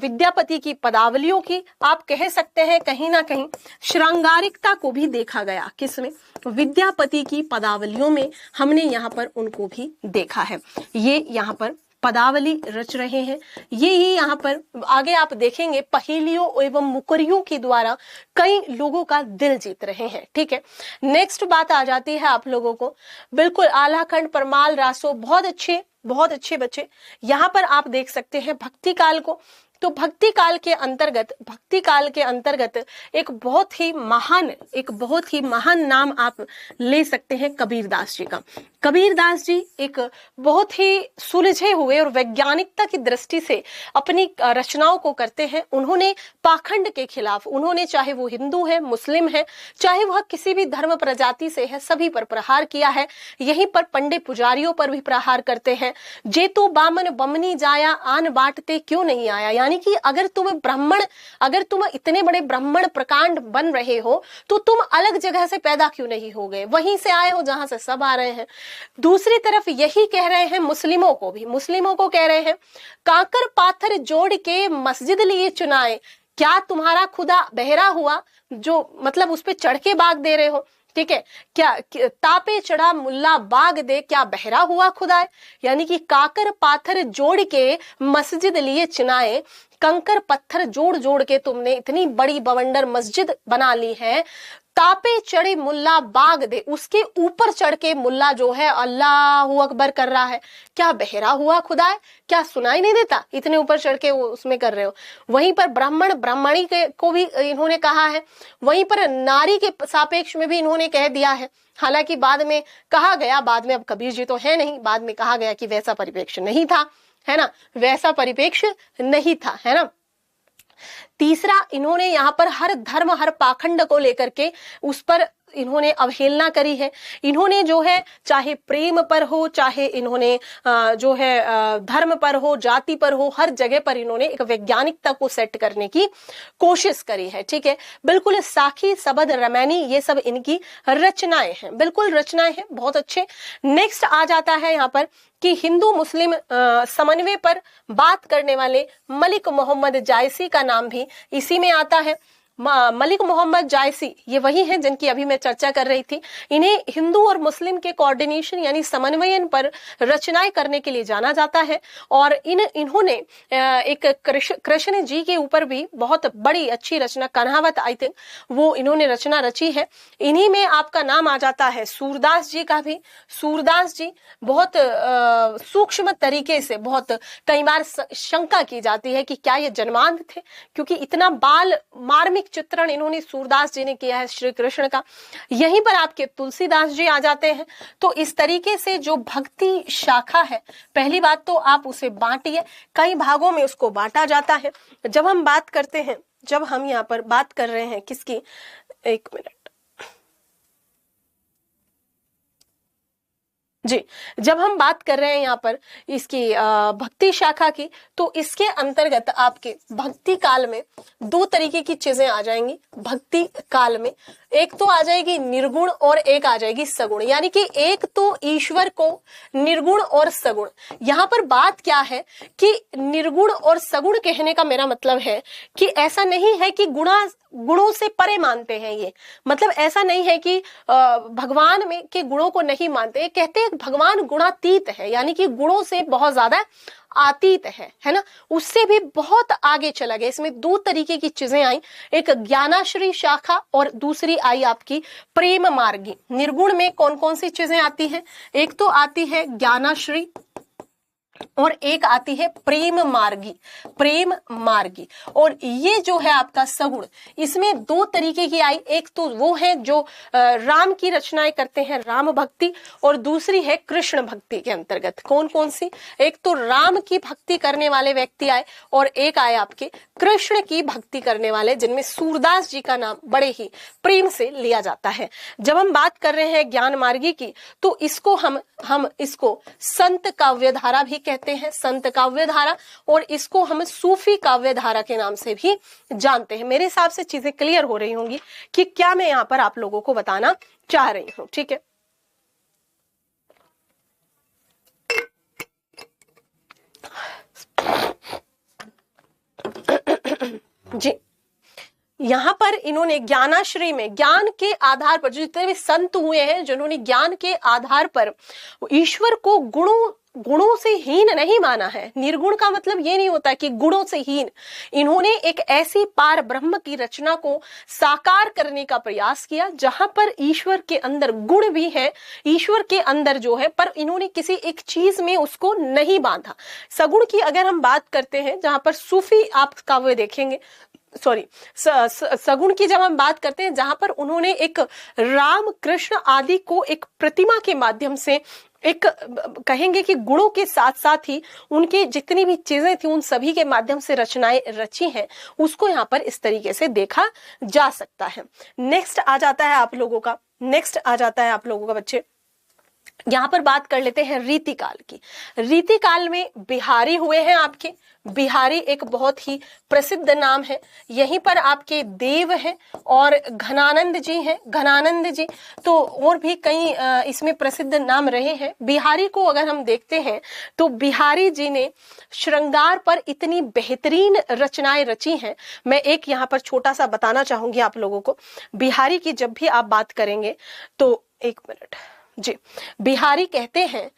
विद्यापति की पदावलियों की, आप कह सकते हैं कहीं ना कहीं श्रृंगारिकता को भी देखा गया। किसमें? विद्यापति की पदावलियों में हमने यहाँ पर उनको भी देखा है। ये यहाँ पर पदावली रच रहे हैं। ये यहाँ पर आगे आप देखेंगे पहेलियों एवं मुकरियों के द्वारा कई लोगों का दिल जीत रहे हैं, ठीक है। नेक्स्ट बात आ जाती है आप लोगों को, बिल्कुल आलाखंड, परमाल, रासो, बहुत अच्छे बच्चे। यहाँ पर आप देख सकते हैं भक्ति काल को। तो भक्ति काल के अंतर्गत एक बहुत ही महान नाम आप ले सकते हैं कबीरदास जी का। कबीरदास जी एक बहुत ही सुलझे हुए और वैज्ञानिकता की दृष्टि से अपनी रचनाओं को करते हैं। उन्होंने पाखंड के खिलाफ, उन्होंने चाहे वो हिंदू है, मुस्लिम है, चाहे वह किसी भी धर्म प्रजाति से है, सभी पर प्रहार किया है। यहीं पर पंडित पुजारियों पर भी प्रहार करते हैं। जेतु बामन बमनी जाया, आन बांटते क्यों नहीं आया, यानी कि अगर तुम इतने बड़े ब्राह्मण प्रकांड बन रहे हो तो तुम अलग जगह से पैदा क्यों नहीं हो गए, वहीं से आए हो जहां से सब आ रहे हैं। दूसरी तरफ यही कह रहे हैं मुस्लिमों को कह रहे हैं, काकर पाथर जोड़ के मस्जिद लिए चुनाए, क्या तुम्हारा खुदा बहरा हुआ, जो मतलब उस पे चढ़ के बाग दे रहे हो, ठीक है। क्या तापे चढ़ा मुल्ला बाग दे, क्या बहरा हुआ खुदा, यानी कि काकर पाथर जोड़ के मस्जिद लिए चुनाए, कंकर पत्थर जोड़ के तुमने इतनी बड़ी बवंडर मस्जिद बना ली है। तापे चढ़े मुल्ला बाग दे, उसके ऊपर चढ़ के मुल्ला जो है अल्लाहू अकबर कर रहा है, क्या बहरा हुआ खुदा है, क्या सुनाई नहीं देता, इतने ऊपर चढ़ के वो उसमें कर रहे हो। वहीं पर ब्राह्मणी को भी इन्होंने कहा है, वहीं पर नारी के सापेक्ष में भी इन्होंने कह दिया है। हालांकि बाद में कहा गया, बाद में अब कबीर जी तो है नहीं, बाद में कहा गया कि वैसा परिप्रेक्ष्य नहीं था, है ना, वैसा परिप्रेक्ष्य नहीं था, है ना। तीसरा, इन्होंने यहाँ पर हर धर्म, हर पाखंड को लेकर के उस पर इन्होंने अवहेलना करी है। इन्होंने जो है चाहे प्रेम पर हो, चाहे इन्होंने जो है धर्म पर हो, जाति पर हो, हर जगह पर इन्होंने एक वैज्ञानिकता को सेट करने की कोशिश करी है, ठीक है। बिल्कुल साखी, सबद, रमैनी, ये सब इनकी रचनाएं हैं, बिल्कुल रचनाएं हैं, बहुत अच्छे। नेक्स्ट आ जाता है यहाँ पर कि हिंदू मुस्लिम समन्वय पर बात करने वाले मलिक मोहम्मद जायसी का नाम भी इसी में आता है। मलिक मोहम्मद जायसी, ये वही हैं जिनकी अभी मैं चर्चा कर रही थी। इन्हें हिंदू और मुस्लिम के कोऑर्डिनेशन यानी समन्वयन पर रचनाएं करने के लिए जाना जाता है। और इन्होंने एक कृष्ण जी के ऊपर भी बहुत बड़ी अच्छी रचना, कन्हावत आई थिंक, वो इन्होंने रचना रची है। इन्हीं में आपका नाम आ जाता है सूरदास जी का भी। सूरदास जी बहुत सूक्ष्म तरीके से, बहुत कई बार शंका की जाती है कि क्या ये जन्मांध थे, क्योंकि इतना बाल मार्मिक चित्रण इन्होंने सूरदास जी ने किया है श्री कृष्ण का। यहीं पर आपके तुलसीदास जी आ जाते हैं। तो इस तरीके से जो भक्ति शाखा है, पहली बात तो आप उसे बांटिए, कई भागों में उसको बांटा जाता है। जब हम बात करते हैं, जब हम यहाँ पर बात कर रहे हैं किसकी, एक मिनट जी, जब हम बात कर रहे हैं यहाँ पर इसकी भक्ति शाखा की, तो इसके अंतर्गत आपके भक्ति काल में दो तरीके की चीजें आ जाएंगी। भक्ति काल में एक तो आ जाएगी निर्गुण और एक आ जाएगी सगुण, यानी कि एक तो ईश्वर को निर्गुण और सगुण। यहाँ पर बात क्या है कि निर्गुण और सगुण कहने का मेरा मतलब है कि ऐसा नहीं है कि गुणों से परे मानते हैं ये, मतलब ऐसा नहीं है कि भगवान में के गुणों को नहीं मानते। कहते हैं भगवान गुणातीत है, यानी कि गुणों से बहुत ज्यादा अतीत है ना, उससे भी बहुत आगे चला गया। इसमें दो तरीके की चीजें आई, एक ज्ञानाश्री शाखा और दूसरी आई आपकी प्रेम मार्गी। निर्गुण में कौन कौन सी चीजें आती हैं, एक तो आती है ज्ञानाश्री और एक आती है प्रेम मार्गी। प्रेम मार्गी और ये जो है आपका सगुण, इसमें दो तरीके की आई। एक तो वो है जो राम की रचनाएं करते हैं, राम भक्ति, और दूसरी है कृष्ण भक्ति के अंतर्गत। कौन कौन सी, एक तो राम की भक्ति करने वाले व्यक्ति आए और एक आए आपके कृष्ण की भक्ति करने वाले, जिनमें सूरदास जी का नाम बड़े ही प्रेम से लिया जाता है। जब हम बात कर रहे हैं ज्ञान मार्गी की, तो इसको हम इसको संत काव्य धारा भी कहते हैं, संत काव्य धारा, और इसको हम सूफी काव्य धारा के नाम से भी जानते हैं। मेरे हिसाब से चीजें क्लियर हो रही होंगी कि क्या मैं यहाँ पर आप लोगों को बताना चाह रही हूँ, ठीक है। जी, यहाँ पर इन्होंने ज्ञानाश्रय में ज्ञान के आधार पर, जो जितने भी संत हुए हैं जिन्होंने ज्ञान के आधार पर ईश्वर को गुणों से हीन नहीं माना है। निर्गुण का मतलब ये नहीं होता कि गुणों से हीन, इन्होंने एक ऐसी पार ब्रह्म की रचना को साकार करने का प्रयास किया जहां पर ईश्वर के अंदर गुण भी है, ईश्वर के अंदर जो है, पर इन्होंने किसी एक चीज में उसको नहीं बांधा। सगुण की अगर हम बात करते हैं, जहां पर सूफी आप काव्य देखेंगे, सॉरी सगुण की जब हम बात करते हैं, जहां पर उन्होंने एक राम कृष्ण आदि को एक प्रतिमा के माध्यम से, एक कहेंगे कि गुणों के साथ साथ ही उनकी जितनी भी चीजें थी उन सभी के माध्यम से रचनाएं रची हैं, उसको यहाँ पर इस तरीके से देखा जा सकता है। नेक्स्ट आ जाता है आप लोगों का बच्चे, यहाँ पर बात कर लेते हैं रीति काल की। रीति काल में बिहारी हुए हैं आपके, बिहारी एक बहुत ही प्रसिद्ध नाम है। यहीं पर आपके देव हैं और घनानंद जी हैं, घनानंद जी, तो और भी कई इसमें प्रसिद्ध नाम रहे हैं। बिहारी को अगर हम देखते हैं तो बिहारी जी ने श्रृंगार पर इतनी बेहतरीन रचनाएं रची हैं। मैं एक यहाँ पर छोटा सा बताना चाहूंगी आप लोगों को। बिहारी की जब भी आप बात करेंगे तो, एक मिनट जी, बिहारी कहते हैं,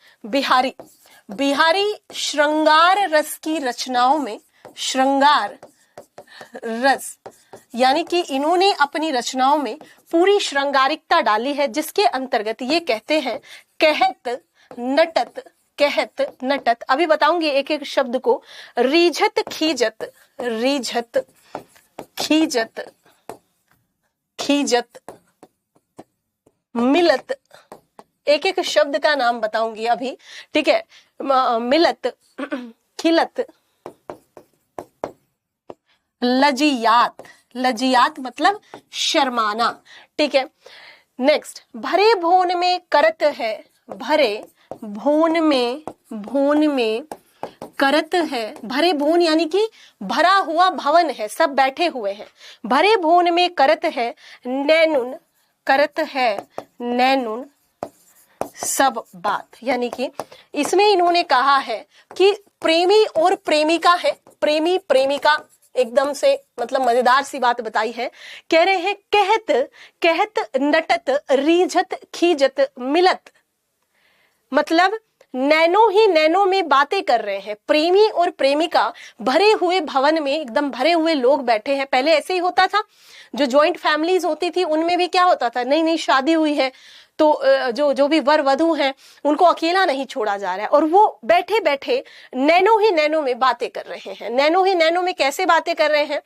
बिहारी श्रृंगार रस की रचनाओं में, श्रृंगार रस यानी कि इन्होंने अपनी रचनाओं में पूरी श्रृंगारिकता डाली है, जिसके अंतर्गत ये कहते हैं कहत नटत। अभी बताऊंगी एक एक शब्द को। रीझत खीजत मिलत, एक एक शब्द का नाम बताऊंगी अभी, ठीक है। मिलत, खिलत, लजियात मतलब शर्माना, ठीक है। नेक्स्ट, भरे भोन में करत है, भरे भोन में करत है। भरे भोन यानी कि भरा हुआ भवन है, सब बैठे हुए हैं। भरे भोन में करत है नैनुन, करत है नैनुन सब बात, यानी कि इसमें इन्होंने कहा है कि प्रेमी और प्रेमिका है, प्रेमी प्रेमिका एकदम से मतलब मजेदार सी बात बताई है। कह रहे हैं कहत कहत नटत रीझत खीजत मिलत, मतलब नैनो ही नैनो में बातें कर रहे हैं। प्रेमी और प्रेमिका भरे हुए भवन में, एकदम भरे हुए लोग बैठे हैं। पहले ऐसे ही होता था, जो जॉइंट फैमिलीज होती थी उनमें भी क्या होता था, नई नई शादी हुई है तो जो भी वर वधू हैं उनको अकेला नहीं छोड़ा जा रहा है, और वो बैठे बैठे नैनो ही नैनो में बातें कर रहे हैं। नैनो ही नैनो में कैसे बातें कर रहे हैं,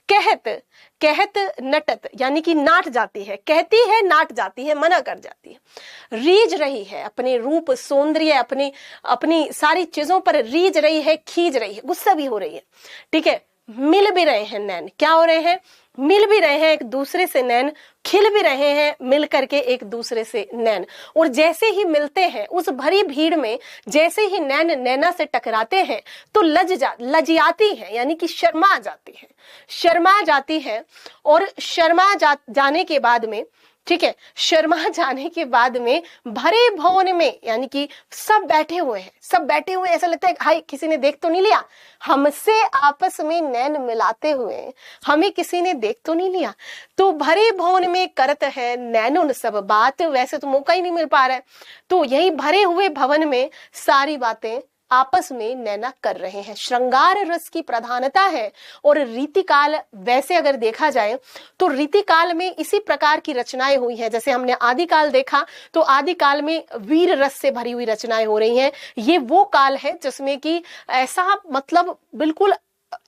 कहत कहत नटत, यानी कि नाट जाती है, कहती है नाट जाती है, मना कर जाती है। रीझ रही है, अपने रूप सौंदर्य अपनी अपनी सारी चीजों पर रीझ रही है, खींच रही है, गुस्सा भी हो रही है। ठीक है, मिल भी रहे हैं नैन, क्या हो रहे हैं, मिल भी रहे हैं एक दूसरे से नैन, खिल भी रहे हैं मिल करके एक दूसरे से नैन। और जैसे ही मिलते हैं उस भरी भीड़ में, जैसे ही नैन नैना से टकराते हैं तो लजियाती है, यानी कि शर्मा जाती है, शर्मा जाती है। और शर्मा जाने के बाद में, ठीक है, शर्मा जाने के बाद में भरे भवन में, यानी कि सब बैठे हुए हैं, सब बैठे हुए, ऐसा लगता है हाय किसी ने देख तो नहीं लिया, हमसे आपस में नैन मिलाते हुए हमें किसी ने देख तो नहीं लिया। तो भरे भवन में करत है नैनुन सब बात, वैसे तो मौका ही नहीं मिल पा रहा है, तो यही भरे हुए भवन में सारी बातें आपस में नैना कर रहे हैं। श्रृंगार रस की प्रधानता है। और रीतिकाल, वैसे अगर देखा जाए तो रीतिकाल में इसी प्रकार की रचनाएं हुई हैं। जैसे हमने आदिकाल देखा तो आदिकाल में वीर रस से भरी हुई रचनाएं हो रही हैं। ये वो काल है जिसमें कि ऐसा, मतलब बिल्कुल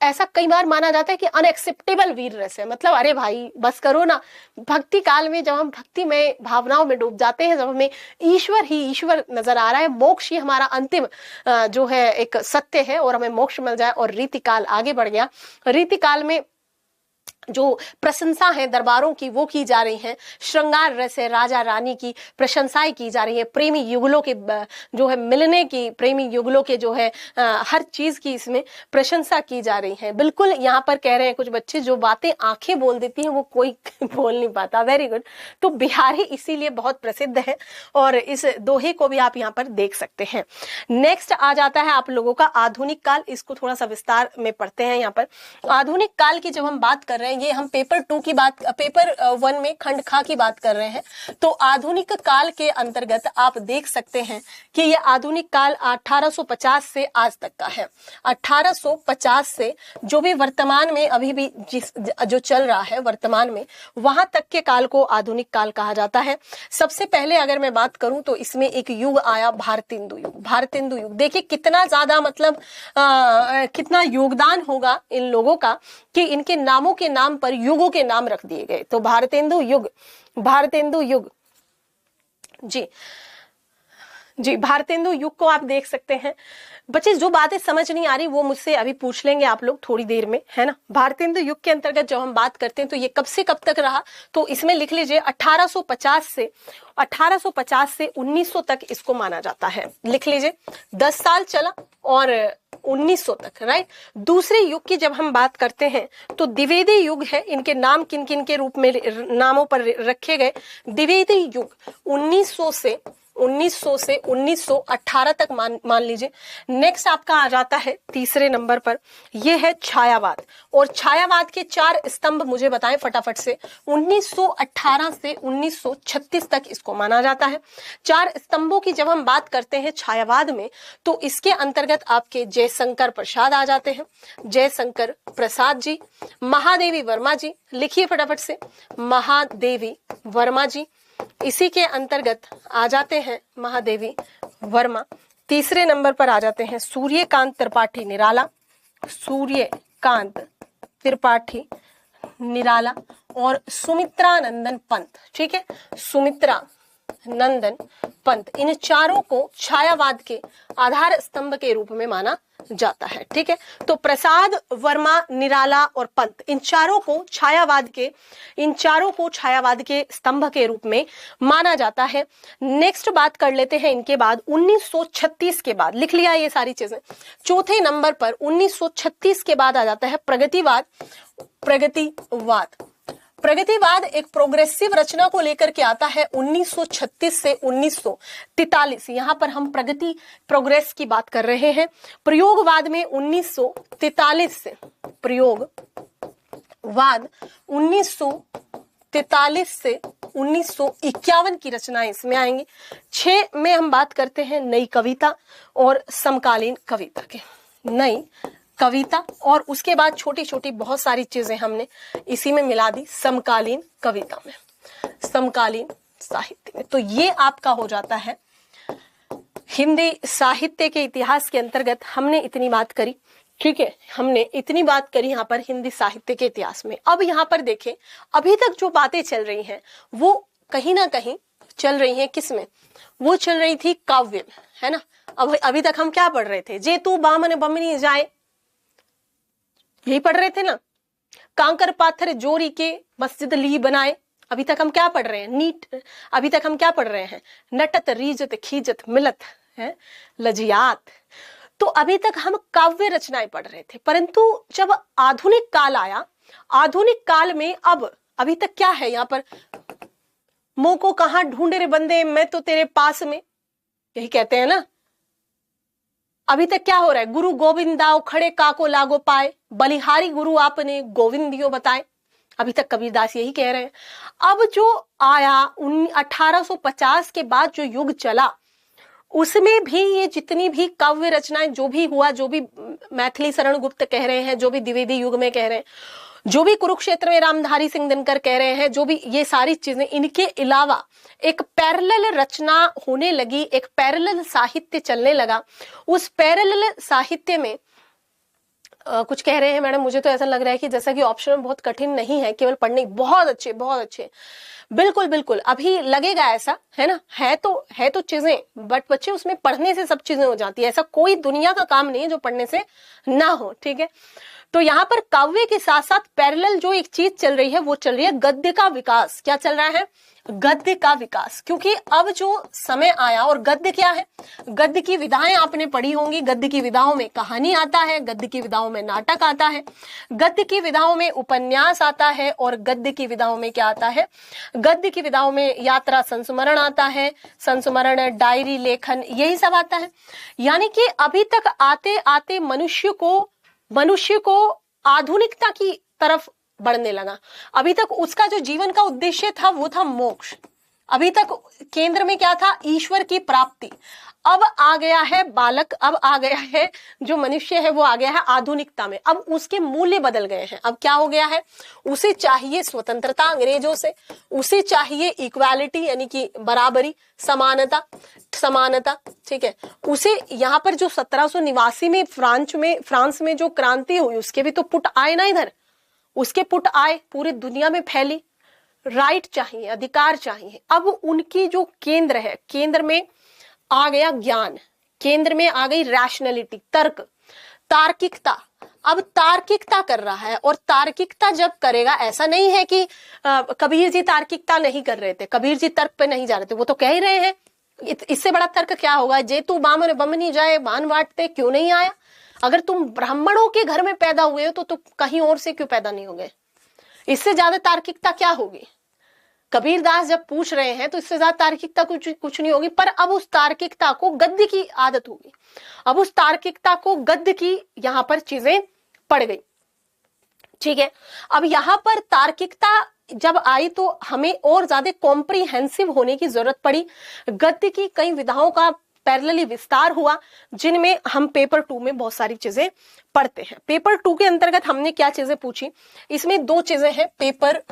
ऐसा कई बार माना जाता है कि अनएक्सेप्टेबल वीर रस है, मतलब अरे भाई बस करो ना। भक्ति काल में जब हम भक्ति में भावनाओं में डूब जाते हैं, जब हमें ईश्वर ही ईश्वर नजर आ रहा है, मोक्ष ही हमारा अंतिम जो है एक सत्य है और हमें मोक्ष मिल जाए, और रीतिकाल आगे बढ़ गया। रीतिकाल में जो प्रशंसा है दरबारों की वो की जा रही है, श्रृंगार रस है, राजा रानी की प्रशंसाएं की जा रही है, प्रेमी युगलों के जो है मिलने की, प्रेमी युगलों के जो है हर चीज की इसमें प्रशंसा की जा रही है। बिल्कुल यहाँ पर कह रहे हैं कुछ बच्चे, जो बातें आंखें बोल देती हैं वो कोई बोल नहीं पाता। Very good. तो बिहारी इसीलिए बहुत प्रसिद्ध है और इस दोहे को भी आप यहाँ पर देख सकते हैं। नेक्स्ट आ जाता है आप लोगों का आधुनिक काल। इसको थोड़ा सा विस्तार में पढ़ते हैं। यहाँ पर आधुनिक काल की जब हम बात कर रहे हैं, ये हम पेपर 2 की बात, पेपर 1 में खंड खा की बात कर रहे हैं। तो आधुनिक काल के अंतर्गत आप देख सकते हैं कि ये आधुनिक काल 1850 से आज तक का है। 1850 से जो भी वर्तमान में अभी भी जो चल रहा है वर्तमान में, वहां तक के काल को आधुनिक काल कहा जाता है। सबसे पहले अगर मैं बात करूं तो इसमें एक युग आया भारतेंदु युग। भारतेंदु युग देखिए कितना ज्यादा, मतलब कितना योगदान होगा इन लोगों का कि इनके नामों के नाम पर युगों के नाम रख दिए गए। तो भारतेंदु युग, भारतेंदु युग जी भारतेंदु युग को आप देख सकते हैं। बच्चे जो बातें समझ नहीं आ रही वो मुझसे अभी पूछ लेंगे आप लोग थोड़ी देर में, है ना। भारतेंदु युग के अंतर्गत जब हम बात करते हैं तो ये कब से कब तक रहा, तो इसमें लिख लीजिए 1850 से 1900 तक इसको माना जाता है। लिख लीजिए 10 साल चला और 1900 तक, राइट। दूसरे युग की जब हम बात करते हैं तो द्विवेदी युग है। इनके नाम किन किन के रूप में नामों पर रखे गए। द्विवेदी युग 1900 से 1918 तक मान लीजिए। नेक्स्ट आपका आ जाता है तीसरे नंबर पर, ये है छायावाद। और छायावाद के 4 स्तंभ मुझे बताएं फटाफट से। 1918 से 1936 तक इसको माना जाता है। 4 स्तंभों की जब हम बात करते हैं छायावाद में तो इसके अंतर्गत आपके जयशंकर प्रसाद आ जाते हैं। जयशंकर प्रसाद जी, महादेवी वर्मा जी, लिखिए फटाफट से, महादेवी वर्मा जी इसी के अंतर्गत आ जाते हैं। महादेवी वर्मा। तीसरे नंबर पर आ जाते हैं सूर्यकांत त्रिपाठी निराला, सूर्यकांत त्रिपाठी निराला और सुमित्रा नंदन पंत। ठीक है, सुमित्रा नंदन पंत। इन चारों को छायावाद के आधार स्तंभ के रूप में माना जाता है। ठीक है, तो प्रसाद, वर्मा, निराला और पंत, इन चारों को छायावाद के स्तंभ के रूप में माना जाता है। नेक्स्ट बात कर लेते हैं इनके बाद 1936 के बाद। लिख लिया ये सारी चीजें। चौथे नंबर पर 1936 के बाद आ जाता है प्रगतिवाद। प्रगतिवाद प्रगतिवाद एक प्रोग्रेसिव रचना को लेकर के आता है 1936 से 1943। यहां पर हम प्रगति प्रोग्रेस की बात कर रहे हैं। प्रयोगवाद में 1943 से, प्रयोगवाद 1943 से 1951 की रचनाएं इसमें आएंगी। 6 में हम बात करते हैं नई कविता और समकालीन कविता के, नई कविता, और उसके बाद छोटी छोटी बहुत सारी चीजें हमने इसी में मिला दी समकालीन कविता में, समकालीन साहित्य में। तो ये आपका हो जाता है हिंदी साहित्य के इतिहास के अंतर्गत हमने इतनी बात करी। ठीक है, हमने इतनी बात करी यहाँ पर हिंदी साहित्य के इतिहास में। अब यहाँ पर देखें, अभी तक जो बातें चल रही हैं वो कहीं ना कहीं चल रही हैं किसमें, वो चल रही थी काव्य में, है ना। अब अभी तक हम क्या पढ़ रहे थे, जेतु बामन बमनी जाए, यही पढ़ रहे थे ना। कांकर पाथर जोरी के मस्जिद ली बनाए, अभी तक हम क्या पढ़ रहे हैं, नीट। अभी तक हम क्या पढ़ रहे हैं, नटत रीजत खीजत मिलत है लजियात। तो अभी तक हम काव्य रचनाएं पढ़ रहे थे, परंतु जब आधुनिक काल आया, आधुनिक काल में अब अभी तक क्या है यहाँ पर, मुंह को कहां ढूंढे रे बंदे मैं तो तेरे पास में, यही कहते हैं ना। अभी तक क्या हो रहा है, गुरु गोविंद दाओ खड़े काको लागो पाए, बलिहारी गुरु आपने गोविंदियो बताए। अभी तक कबीरदास यही कह रहे हैं। अब जो आया 1850 के बाद जो युग चला, उसमें भी ये जितनी भी काव्य रचनाएं जो भी हुआ, जो भी मैथिली शरण गुप्त कह रहे हैं, जो भी द्विवेदी युग में कह रहे हैं, जो भी कुरुक्षेत्र में रामधारी सिंह दिनकर कह रहे हैं, जो भी ये सारी चीजें, इनके अलावा एक पैरेलल रचना होने लगी, एक पैरेलल साहित्य चलने लगा। उस पैरेलल साहित्य में कुछ कह रहे हैं मैडम, मुझे तो ऐसा लग रहा है कि जैसा कि ऑप्शन में बहुत कठिन नहीं है, केवल पढ़ने, बहुत अच्छे बहुत अच्छे, बिल्कुल बिल्कुल अभी लगेगा ऐसा, है ना। है तो चीजें, बट बच्चे उसमें पढ़ने से सब चीजें हो जाती है। ऐसा कोई दुनिया का काम नहीं है जो पढ़ने से ना हो, ठीक है। तो यहाँ पर काव्य के साथ साथ पैरेलल जो एक चीज चल रही है वो चल रही है गद्य का विकास। क्या चल रहा है, गद्य का विकास। क्योंकि अब जो समय आया, और गद्य क्या है, गद्य की विधाएं आपने पढ़ी होंगी। गद्य की विधाओं में कहानी आता है, गद्य की विधाओं में नाटक आता है, गद्य की विधाओं में उपन्यास आता है, और गद्य की विधाओं में क्या आता है, गद्य की विधाओं में यात्रा संस्मरण आता है, संस्मरण, डायरी लेखन, यही सब आता है। यानी कि अभी तक आते आते मनुष्य को आधुनिकता की तरफ बढ़ने लगा। अभी तक उसका जो जीवन का उद्देश्य था वो था मोक्ष। अभी तक केंद्र में क्या था, ईश्वर की प्राप्ति। अब आ गया है बालक, अब आ गया है जो मनुष्य है वो आ गया है आधुनिकता में। अब उसके मूल्य बदल गए हैं। अब क्या हो गया है, उसे चाहिए स्वतंत्रता अंग्रेजों से, उसे चाहिए इक्वालिटी यानी कि बराबरी, समानता, ठीक है। उसे यहाँ पर जो 1789 में फ्रांस में जो क्रांति हुई, उसके भी तो पुट आए ना इधर, उसके पुट आए, पूरी दुनिया में फैली। राइट चाहिए, अधिकार चाहिए। अब उनकी जो केंद्र है, केंद्र में आ गया ज्ञान, केंद्र में आ गई रैशनैलिटी, तर्क, तार्किकता। अब तार्किकता कर रहा है, और तार्किकता जब करेगा, ऐसा नहीं है कि कबीर जी तार्किकता नहीं कर रहे थे, कबीर जी तर्क पे नहीं जा रहे थे, वो तो कह ही रहे हैं। इससे बड़ा तर्क क्या होगा, जेतु बामन बमनी जाए बान बांटते क्यों नहीं आया। अगर तुम ब्राह्मणों के घर में पैदा हुए हो तो कहीं और से क्यों पैदा नहीं हो गए। इससे ज्यादा तार्किकता क्या होगी। कबीरदास जब पूछ रहे हैं तो इससे ज्यादा तार्किकता कुछ नहीं होगी। पर अब उस तार्किकता को गद्य की आदत होगी, अब उस तार्किकता को गद्य की यहां पर चीजें पड़ गई, ठीक है। अब यहां पर तार्किकता जब आई तो हमें और ज्यादा कॉम्प्रिहेंसिव होने की जरूरत पड़ी। गद्य की कई विधाओं का पैरेलली विस्तार हुआ, जिनमें हम पेपर 2 में बहुत सारी चीजें पढ़ते हैं। पेपर 2 के अंतर्गत हमने क्या चीजें पूछी, इसमें 2 चीजें हैं। पेपर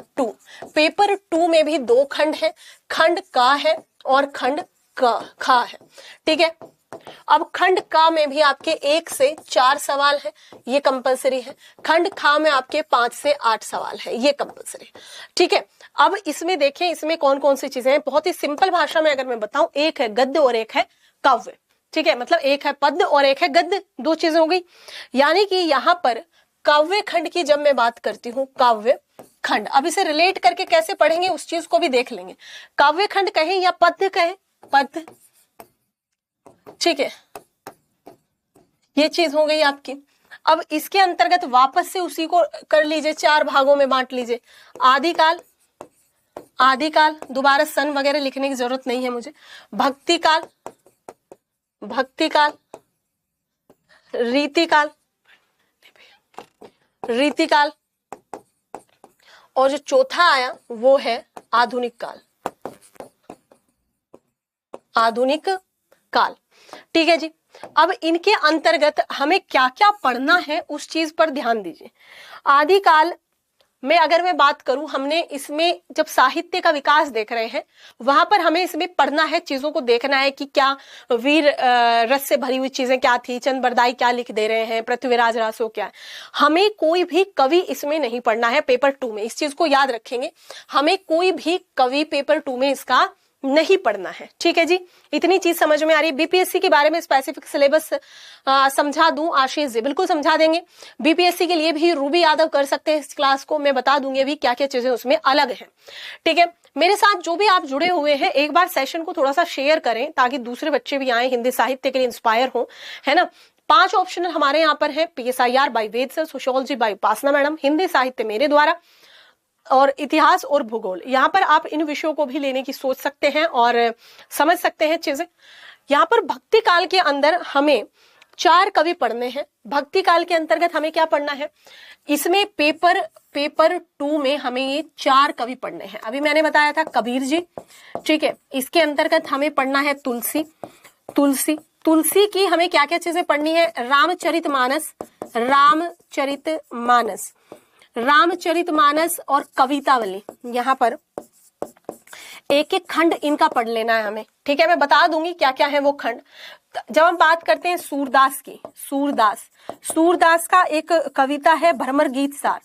2 में भी 2 खंड है, खंड का है और खंड खा है, ठीक है। अब खंड का में भी आपके 1 से 4 सवाल है, ये कंपलसरी है। खंड खा में आपके 5 से 8 सवाल है, ये कंपलसरी, ठीक है। अब इसमें देखें, इसमें कौन कौन सी चीजें हैं। बहुत ही सिंपल भाषा में अगर मैं बताऊं, एक है गद्य और एक है काव्य, ठीक है। मतलब एक है पद्य और एक है गद्य, 2 चीजें हो गई। यानी कि यहाँ पर काव्य खंड की जब मैं बात करती हूँ, काव्य खंड, अब इसे रिलेट करके कैसे पढ़ेंगे उस चीज को भी देख लेंगे। काव्य खंड कहें या पद्य कहें, पद्य, ठीक है, ये चीज हो गई आपकी। अब इसके अंतर्गत वापस से उसी को कर लीजिए, 4 भागों में बांट लीजिए। आदिकाल, आदिकाल, दोबारा सन वगैरह लिखने की जरूरत नहीं है मुझे। भक्तिकाल, भक्तिकाल, रीतिकाल, रीतिकाल, और जो चौथा आया वो है आधुनिक काल, आधुनिक काल। ठीक है जी। अब इनके अंतर्गत हमें क्या क्या पढ़ना है उस चीज पर ध्यान दीजिए। आदिकाल में अगर मैं बात करूं, हमने इसमें जब साहित्य का विकास देख रहे हैं वहां पर हमें इसमें पढ़ना है, चीजों को देखना है कि क्या वीर रस से भरी हुई चीजें क्या थी, चंद बरदाई क्या लिख दे रहे हैं, पृथ्वीराज रासो क्या है। हमें कोई भी कवि इसमें नहीं पढ़ना है पेपर 2 में, इस चीज को याद रखेंगे। हमें कोई भी कवि पेपर 2 में इसका नहीं पढ़ना है। ठीक है जी, इतनी चीज समझ में आ रही है। बीपीएससी के बारे में स्पेसिफिक सिलेबस समझा दूं आशीष जी? बिल्कुल समझा देंगे। बीपीएससी के लिए भी रूबी यादव कर सकते हैं इस क्लास को, मैं बता दूंगी अभी क्या क्या चीजें उसमें अलग है। ठीक है, मेरे साथ जो भी आप जुड़े हुए हैं एक बार सेशन को थोड़ा सा शेयर करें ताकि दूसरे बच्चे भी आए, हिंदी साहित्य के लिए इंस्पायर हो, है ना। 5 ऑप्शनल हमारे यहाँ पर है। PSIR बाय वेद सर, सोशियोलॉजी बाय उपासना मैडम, हिंदी साहित्य मेरे द्वारा, और इतिहास और भूगोल। यहाँ पर आप इन विषयों को भी लेने की सोच सकते हैं और समझ सकते हैं चीजें। यहाँ पर भक्ति काल के अंदर हमें 4 कवि पढ़ने हैं। भक्ति काल के अंतर्गत हमें क्या पढ़ना है, इसमें पेपर 2 में हमें ये 4 कवि पढ़ने हैं। अभी मैंने बताया था कबीर जी, ठीक है। इसके अंतर्गत हमें पढ़ना है तुलसी, तुलसी, तुलसी की हमें क्या क्या चीजें पढ़नी है, रामचरितमानस, रामचरितमानस, रामचरितमानस और कवितावली। यहाँ पर एक एक खंड इनका पढ़ लेना है हमें। ठीक है, मैं बता दूंगी क्या क्या है वो खंड। जब हम बात करते हैं सूरदास की, सूरदास का एक कविता है भ्रमर गीत सार,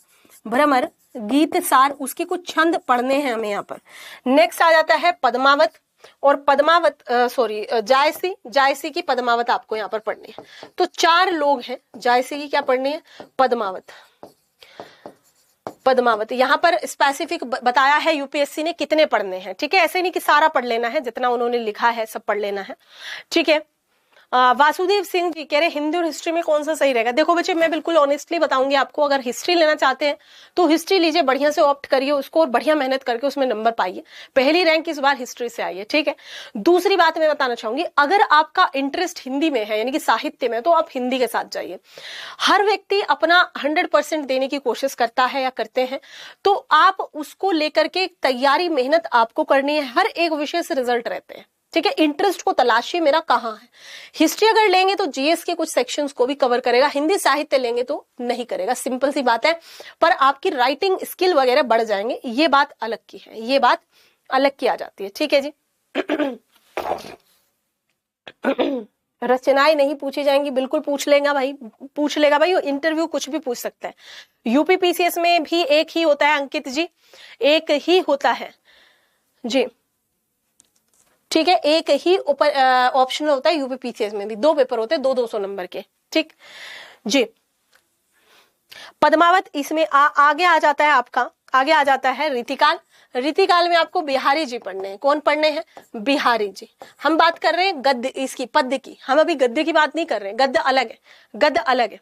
भ्रमर गीत सार, उसके कुछ छंद पढ़ने हैं हमें यहाँ पर। नेक्स्ट आ जाता है पद्मावत, और पद्मावत जायसी की पद्मावत आपको यहाँ पर पढ़नी है। तो 4 लोग हैं, जायसी की क्या पढ़नी है, पद्मावत, पद्मावत। यहाँ पर स्पेसिफिक बताया है यूपीएससी ने कितने पढ़ने हैं। ठीक है, ऐसे नहीं कि सारा पढ़ लेना है, जितना उन्होंने लिखा है सब पढ़ लेना है। ठीक है। वासुदेव सिंह जी कह रहे हिंदी और हिस्ट्री में कौन सा सही रहेगा। देखो बच्चे, मैं बिल्कुल ऑनेस्टली बताऊंगी आपको, अगर हिस्ट्री लेना चाहते हैं तो हिस्ट्री लीजिए, बढ़िया से ऑप्ट करिए उसको और बढ़िया मेहनत करके उसमें नंबर पाइए। पहली रैंक इस बार हिस्ट्री से आई है। ठीक है। दूसरी बात मैं बताना चाहूंगी, अगर आपका इंटरेस्ट हिंदी में है यानी कि साहित्य में, तो आप हिंदी के साथ जाइए। हर व्यक्ति अपना 100% देने की कोशिश करता है या करते हैं, तो आप उसको लेकर के तैयारी मेहनत आपको करनी है। हर एक विषय से रिजल्ट रहते हैं। ठीक है, इंटरेस्ट को तलाशिए मेरा कहाँ है। हिस्ट्री अगर लेंगे तो जीएस के कुछ सेक्शंस को भी कवर करेगा, हिंदी साहित्य लेंगे तो नहीं करेगा, सिंपल सी बात है। पर आपकी राइटिंग स्किल वगैरह बढ़ जाएंगे, ये बात अलग की है, ये बात अलग की आ जाती है। ठीक है जी। रचनाएं नहीं पूछी जाएंगी, बिल्कुल पूछ लेगा भाई, पूछ लेगा भाई, इंटरव्यू कुछ भी पूछ सकता है। यूपीपीसीएस में भी एक ही होता है अंकित जी, एक ही होता है जी। ठीक है, एक ही ऑप्शनल होता है। यूपीपीसीएस में भी 2 पेपर होते हैं, 200 नंबर के। ठीक जी। पद्मावत इसमें आगे आ जाता है आपका, आगे आ जाता है रीतिकाल। रीतिकाल में आपको बिहारी जी पढ़ने हैं। कौन पढ़ने हैं, बिहारी जी। हम बात कर रहे हैं गद्य, इसकी पद्य की, हम अभी गद्य की बात नहीं कर रहे हैं, गद्य अलग है, गद्य अलग है।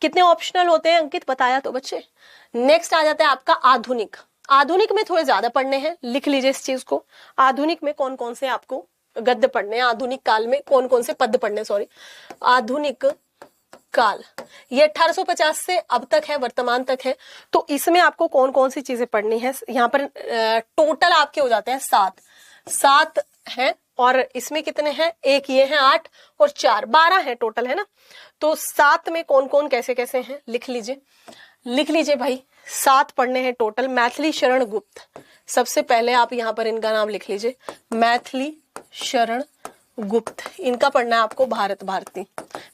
कितने ऑप्शनल होते हैं अंकित बताया तो बच्चे। नेक्स्ट आ जाता है आपका आधुनिक। आधुनिक में थोड़े ज्यादा पढ़ने हैं, लिख लीजिए इस चीज को। आधुनिक में कौन कौन से आपको गद्य पढ़ने हैं, आधुनिक काल में कौन कौन से पद्य पढ़ने, सॉरी आधुनिक काल, ये 1850 से अब तक है, वर्तमान तक है। तो इसमें आपको कौन कौन सी चीजें पढ़नी है, यहाँ पर टोटल आपके हो जाते हैं 7 हैं, और इसमें कितने हैं, एक ये है 8 और 4 12 है टोटल, है ना। तो 7 में कौन कौन कैसे कैसे हैं लिख लीजिए, लिख लीजिए भाई। 7 पढ़ने हैं टोटल। मैथिली शरण गुप्त, सबसे पहले आप यहाँ पर इनका नाम लिख लीजिए, मैथिली शरण गुप्त, इनका पढ़ना है आपको भारत भारती,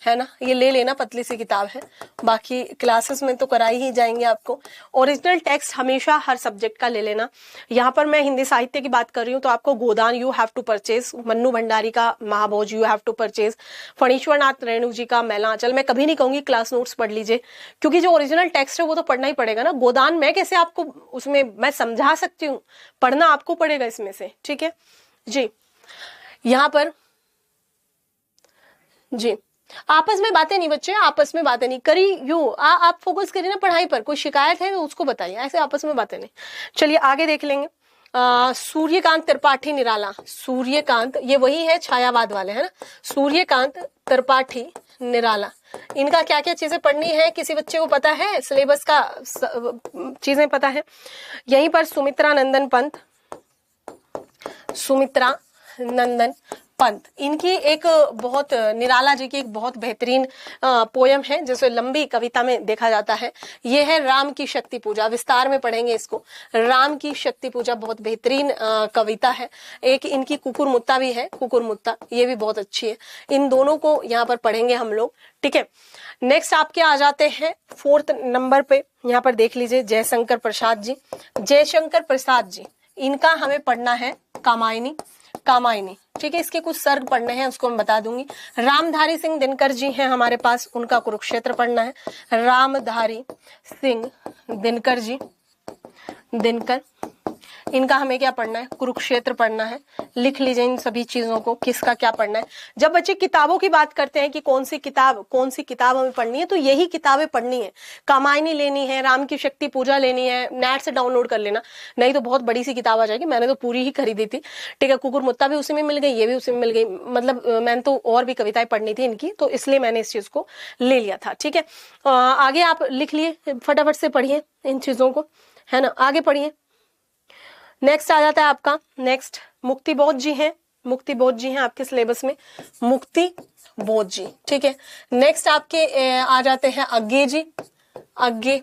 है ना। ये ले लेना, पतली सी किताब है, बाकी क्लासेस में तो कराई ही जाएंगे आपको। ओरिजिनल टेक्स्ट हमेशा हर सब्जेक्ट का ले लेना। यहाँ पर मैं हिंदी साहित्य की बात कर रही हूँ तो आपको Godaan you have to purchase, Mannu Bhandari का Mahabhoj you have to purchase, Phanishwar Nath Renu ji का मैलांचल। मैं कभी नहीं कहूंगी क्लास नोट्स पढ़ लीजिए, क्योंकि जो ओरिजिनल टेक्स्ट है वो तो पढ़ना ही पड़ेगा ना। गोदान मैं कैसे आपको उसमें मैं समझा सकती हूँ, पढ़ना आपको पड़ेगा इसमें से। ठीक है जी। यहाँ पर जी आपस में बातें नहीं बच्चे, आपस में बातें नहीं करी यू। आप फोकस करिए ना पढ़ाई पर, कोई शिकायत है तो उसको बताइए, ऐसे आपस में बातें नहीं। चलिए आगे देख लेंगे। सूर्यकांत त्रिपाठी निराला, सूर्यकांत ये वही है छायावाद वाले, है ना, सूर्यकांत त्रिपाठी निराला, इनका क्या क्या चीजें पढ़नी है, किसी बच्चे को पता है? सिलेबस का चीजें पता है? यहीं पर सुमित्रा नंदन पंत, सुमित्रा नंदन पंत, इनकी एक बहुत, निराला जी की एक बहुत बेहतरीन पोयम है जिसे लंबी कविता में देखा जाता है। ये है राम की शक्ति पूजा, विस्तार में पढ़ेंगे इसको। राम की शक्ति पूजा बहुत बेहतरीन कविता है। एक इनकी कुकुर मुत्ता भी है, कुकुर मुत्ता, ये भी बहुत अच्छी है। इन दोनों को यहाँ पर पढ़ेंगे हम लोग, ठीक है। नेक्स्ट आपके आ जाते हैं 4th नंबर पे, यहाँ पर देख लीजिए जयशंकर प्रसाद जी, जयशंकर प्रसाद जी, इनका हमें पढ़ना है कामायनी, कामायनी, ठीक है। इसके कुछ सर्ग पढ़ने हैं, उसको मैं बता दूंगी। रामधारी सिंह दिनकर जी हैं हमारे पास, उनका कुरुक्षेत्र पढ़ना है। रामधारी सिंह दिनकर जी, दिनकर, इनका हमें क्या पढ़ना है? कुरुक्षेत्र पढ़ना है। लिख लीजिए इन सभी चीजों को, किसका क्या पढ़ना है। जब बच्चे किताबों की बात करते हैं कि कौन सी किताब हमें पढ़नी है, तो यही किताबें पढ़नी है। कामायनी लेनी है, राम की शक्ति पूजा लेनी है, नेट से डाउनलोड कर लेना, नहीं तो बहुत बड़ी सी किताब आ जाएगी। मैंने तो पूरी ही खरीदी थी, ठीक है। कुकुर मुत्ता भी उसी में मिल गई, ये भी उसी में मिल गई, मतलब मैंने तो और भी कविताएं पढ़नी थी इनकी, तो इसलिए मैंने इस चीज को ले लिया था, ठीक है। आगे आप लिख लिए, फटाफट से पढ़िए इन चीजों को, है ना, आगे पढ़िए। नेक्स्ट आ जाता है आपका, नेक्स्ट मुक्ति बोध जी हैं, मुक्ति बोध जी हैं आपके सिलेबस में, मुक्ति बोध जी, ठीक है। नेक्स्ट आपके आ जाते हैं अज्ञे जी, अज्ञे,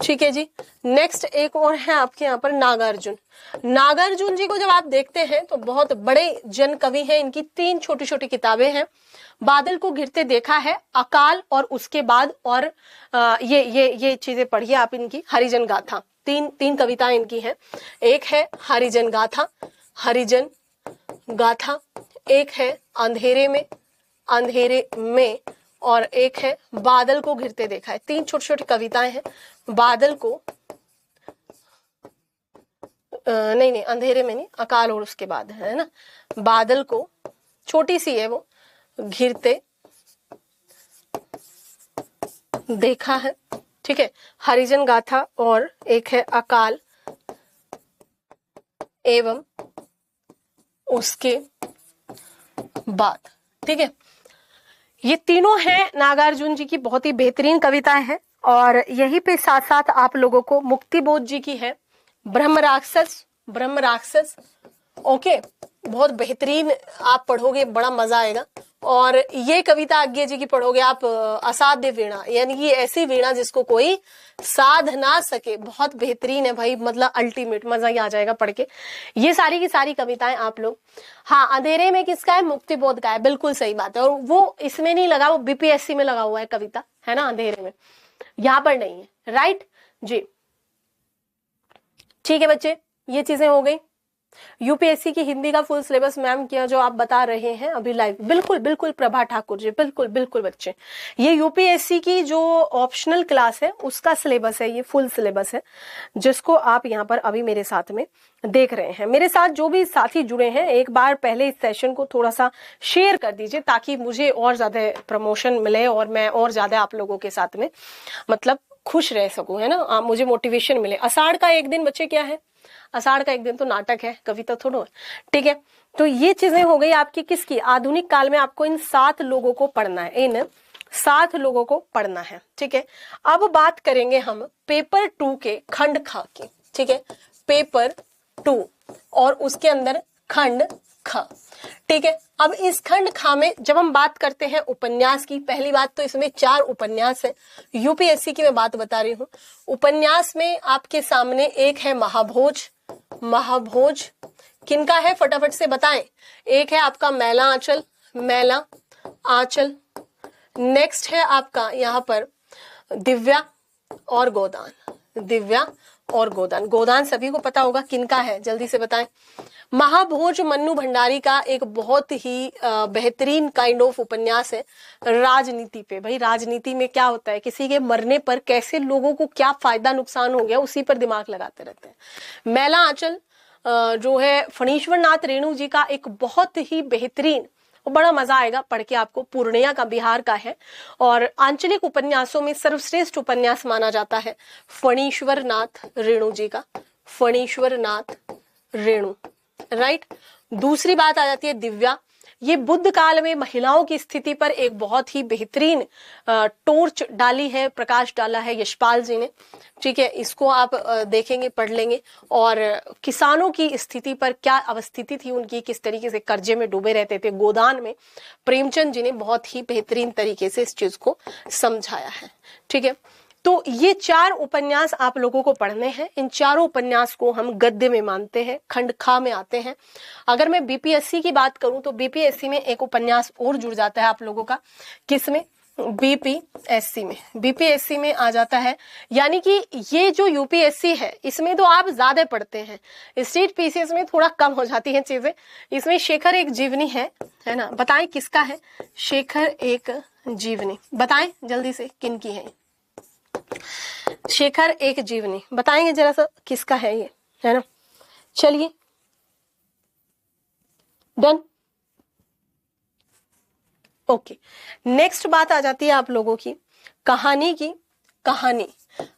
ठीक है जी। नेक्स्ट एक और है आपके यहाँ पर नागार्जुन, नागार्जुन जी को जब आप देखते हैं तो बहुत बड़े जन कवि हैं, इनकी 3 छोटी छोटी किताबें हैं। बादल को घिरते देखा है, अकाल और उसके बाद, और ये चीजें पढ़िए आप इनकी। हरिजन गाथा, तीन कविताएं इनकी हैं। एक है हरिजन गाथा, हरिजन गाथा, एक है अंधेरे में, और एक है बादल को घिरते देखा है। 3 छोटी छोटी कविताएं हैं। बादल को नहीं अंधेरे में नहीं, अकाल और उसके बाद है ना। बादल को, छोटी सी है वो, घिरते देखा है, ठीक है। हरिजन गाथा, और एक है अकाल एवं उसके बाद, ठीक है। ये तीनों हैं नागार्जुन जी की बहुत ही बेहतरीन कविताएं हैं। और यहीं पे साथ साथ आप लोगों को मुक्ति बोध जी की है ब्रह्म राक्षस, ओके, बहुत बेहतरीन, आप पढ़ोगे बड़ा मजा आएगा। और ये कविता अज्ञे जी की पढ़ोगे आप, असाध्य वीणा, यानी कि ऐसी वीणा जिसको कोई साध ना सके, बहुत बेहतरीन है भाई, मतलब अल्टीमेट, मजा ही आ जाएगा पढ़ के। ये सारी की सारी कविताएं आप लोग, हाँ, अंधेरे में किसका है? मुक्ति बोध का है, बिल्कुल सही बात है। और वो इसमें नहीं लगा, वो बीपीएससी में लगा हुआ है कविता, है ना, अंधेरे में, यहाँ पर नहीं है, राइट जी, ठीक है बच्चे। ये चीजें हो गई। यूपीएससी की हिंदी का फुल सिलेबस मैम किया जो आप बता रहे हैं अभी लाइव, बिल्कुल बिल्कुल प्रभा ठाकुर जी, बिल्कुल बिल्कुल बच्चे, ये यूपीएससी की जो ऑप्शनल क्लास है उसका सिलेबस है, ये फुल सिलेबस है जिसको आप यहाँ पर अभी मेरे साथ में देख रहे हैं। मेरे साथ जो भी साथी जुड़े हैं, एक बार पहले इस सेशन को थोड़ा सा शेयर कर दीजिए ताकि मुझे और ज्यादा प्रमोशन मिले और मैं और ज्यादा आप लोगों के साथ में मतलब खुश रह सकूं, है ना, मुझे मोटिवेशन मिले। आषाढ़ का एक दिन बच्चे क्या है? आषाढ़ का एक दिन तो नाटक है, कविता थोड़ा, ठीक है। तो ये चीजें हो गई आपकी किसकी? आधुनिक काल में आपको इन 7 लोगों को पढ़ना है, इन 7 लोगों को पढ़ना है, ठीक है। अब बात करेंगे हम पेपर 2 के खंड ख की, ठीक है, पेपर 2 और उसके अंदर खंड ख, ठीक है। अब इस खंड खा में जब हम बात करते हैं उपन्यास की, पहली बात तो इसमें 4 उपन्यास है, यूपीएससी की मैं बात बता रही हूँ। उपन्यास में आपके सामने एक है महाभोज, महाभोज किनका है फटाफट से बताएं? एक है आपका मैला आंचल, मैला आंचल। नेक्स्ट है आपका यहाँ पर दिव्या और गोदान, दिव्या और गोदान। गोदान सभी को पता होगा किनका है, जल्दी से बताएं। महाभोज मन्नू भंडारी का एक बहुत ही बेहतरीन काइंड ऑफ उपन्यास है राजनीति पे। भाई राजनीति में क्या होता है, किसी के मरने पर कैसे लोगों को क्या फायदा नुकसान हो गया उसी पर दिमाग लगाते रहते हैं। मैला आंचल जो है फणीश्वर नाथ रेणु जी का एक बहुत ही बेहतरीन और बड़ा मजा आएगा पढ़ के आपको। पूर्णिया का, बिहार का है और आंचलिक उपन्यासों में सर्वश्रेष्ठ उपन्यास माना जाता है फणीश्वर नाथ रेणु जी का, फणीश्वर नाथ रेणु, राइट। दूसरी बात आ जाती है दिव्या। ये बुद्ध काल में महिलाओं की स्थिति पर एक बहुत ही बेहतरीन टोर्च डाली है, प्रकाश डाला है यशपाल जी ने, ठीक है। इसको आप देखेंगे, पढ़ लेंगे। और किसानों की स्थिति पर क्या अवस्थिति थी उनकी, किस तरीके से कर्जे में डूबे रहते थे गोदान में, प्रेमचंद जी ने बहुत ही बेहतरीन तरीके से इस चीज को समझाया है, ठीक है। तो ये 4 उपन्यास आप लोगों को पढ़ने हैं। इन चारों उपन्यास को हम गद्य में मानते हैं, खंड खा में आते हैं। अगर मैं बीपीएससी की बात करूं तो बीपीएससी में एक उपन्यास और जुड़ जाता है आप लोगों का, किसमें, बीपीएससी में आ जाता है। यानी कि ये जो यूपीएससी है इसमें तो आप ज्यादा पढ़ते हैं, स्टेट पीसीएस में थोड़ा कम हो जाती हैं चीजें। इसमें शेखर एक जीवनी है ना, बताएं किसका है शेखर एक जीवनी, बताएं जल्दी से किन की है शेखर एक जीवनी, बताएंगे जरा सा किसका है ये, है ना। चलिए डन, ओके। नेक्स्ट बात आ जाती है आप लोगों की कहानी की। कहानी,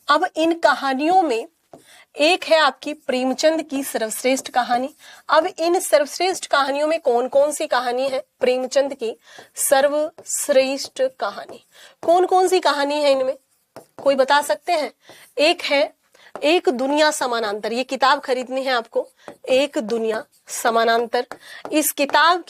अब इन कहानियों में एक है आपकी प्रेमचंद की सर्वश्रेष्ठ कहानी। अब इन सर्वश्रेष्ठ कहानियों में कौन कौन सी कहानी है प्रेमचंद की सर्वश्रेष्ठ कहानी, कौन कौन सी कहानी है इनमें, कोई बता सकते हैं? एक है एक दुनिया समानांतर, ये किताब खरीदनी है आपको, एक दुनिया समानांतर। इस किताब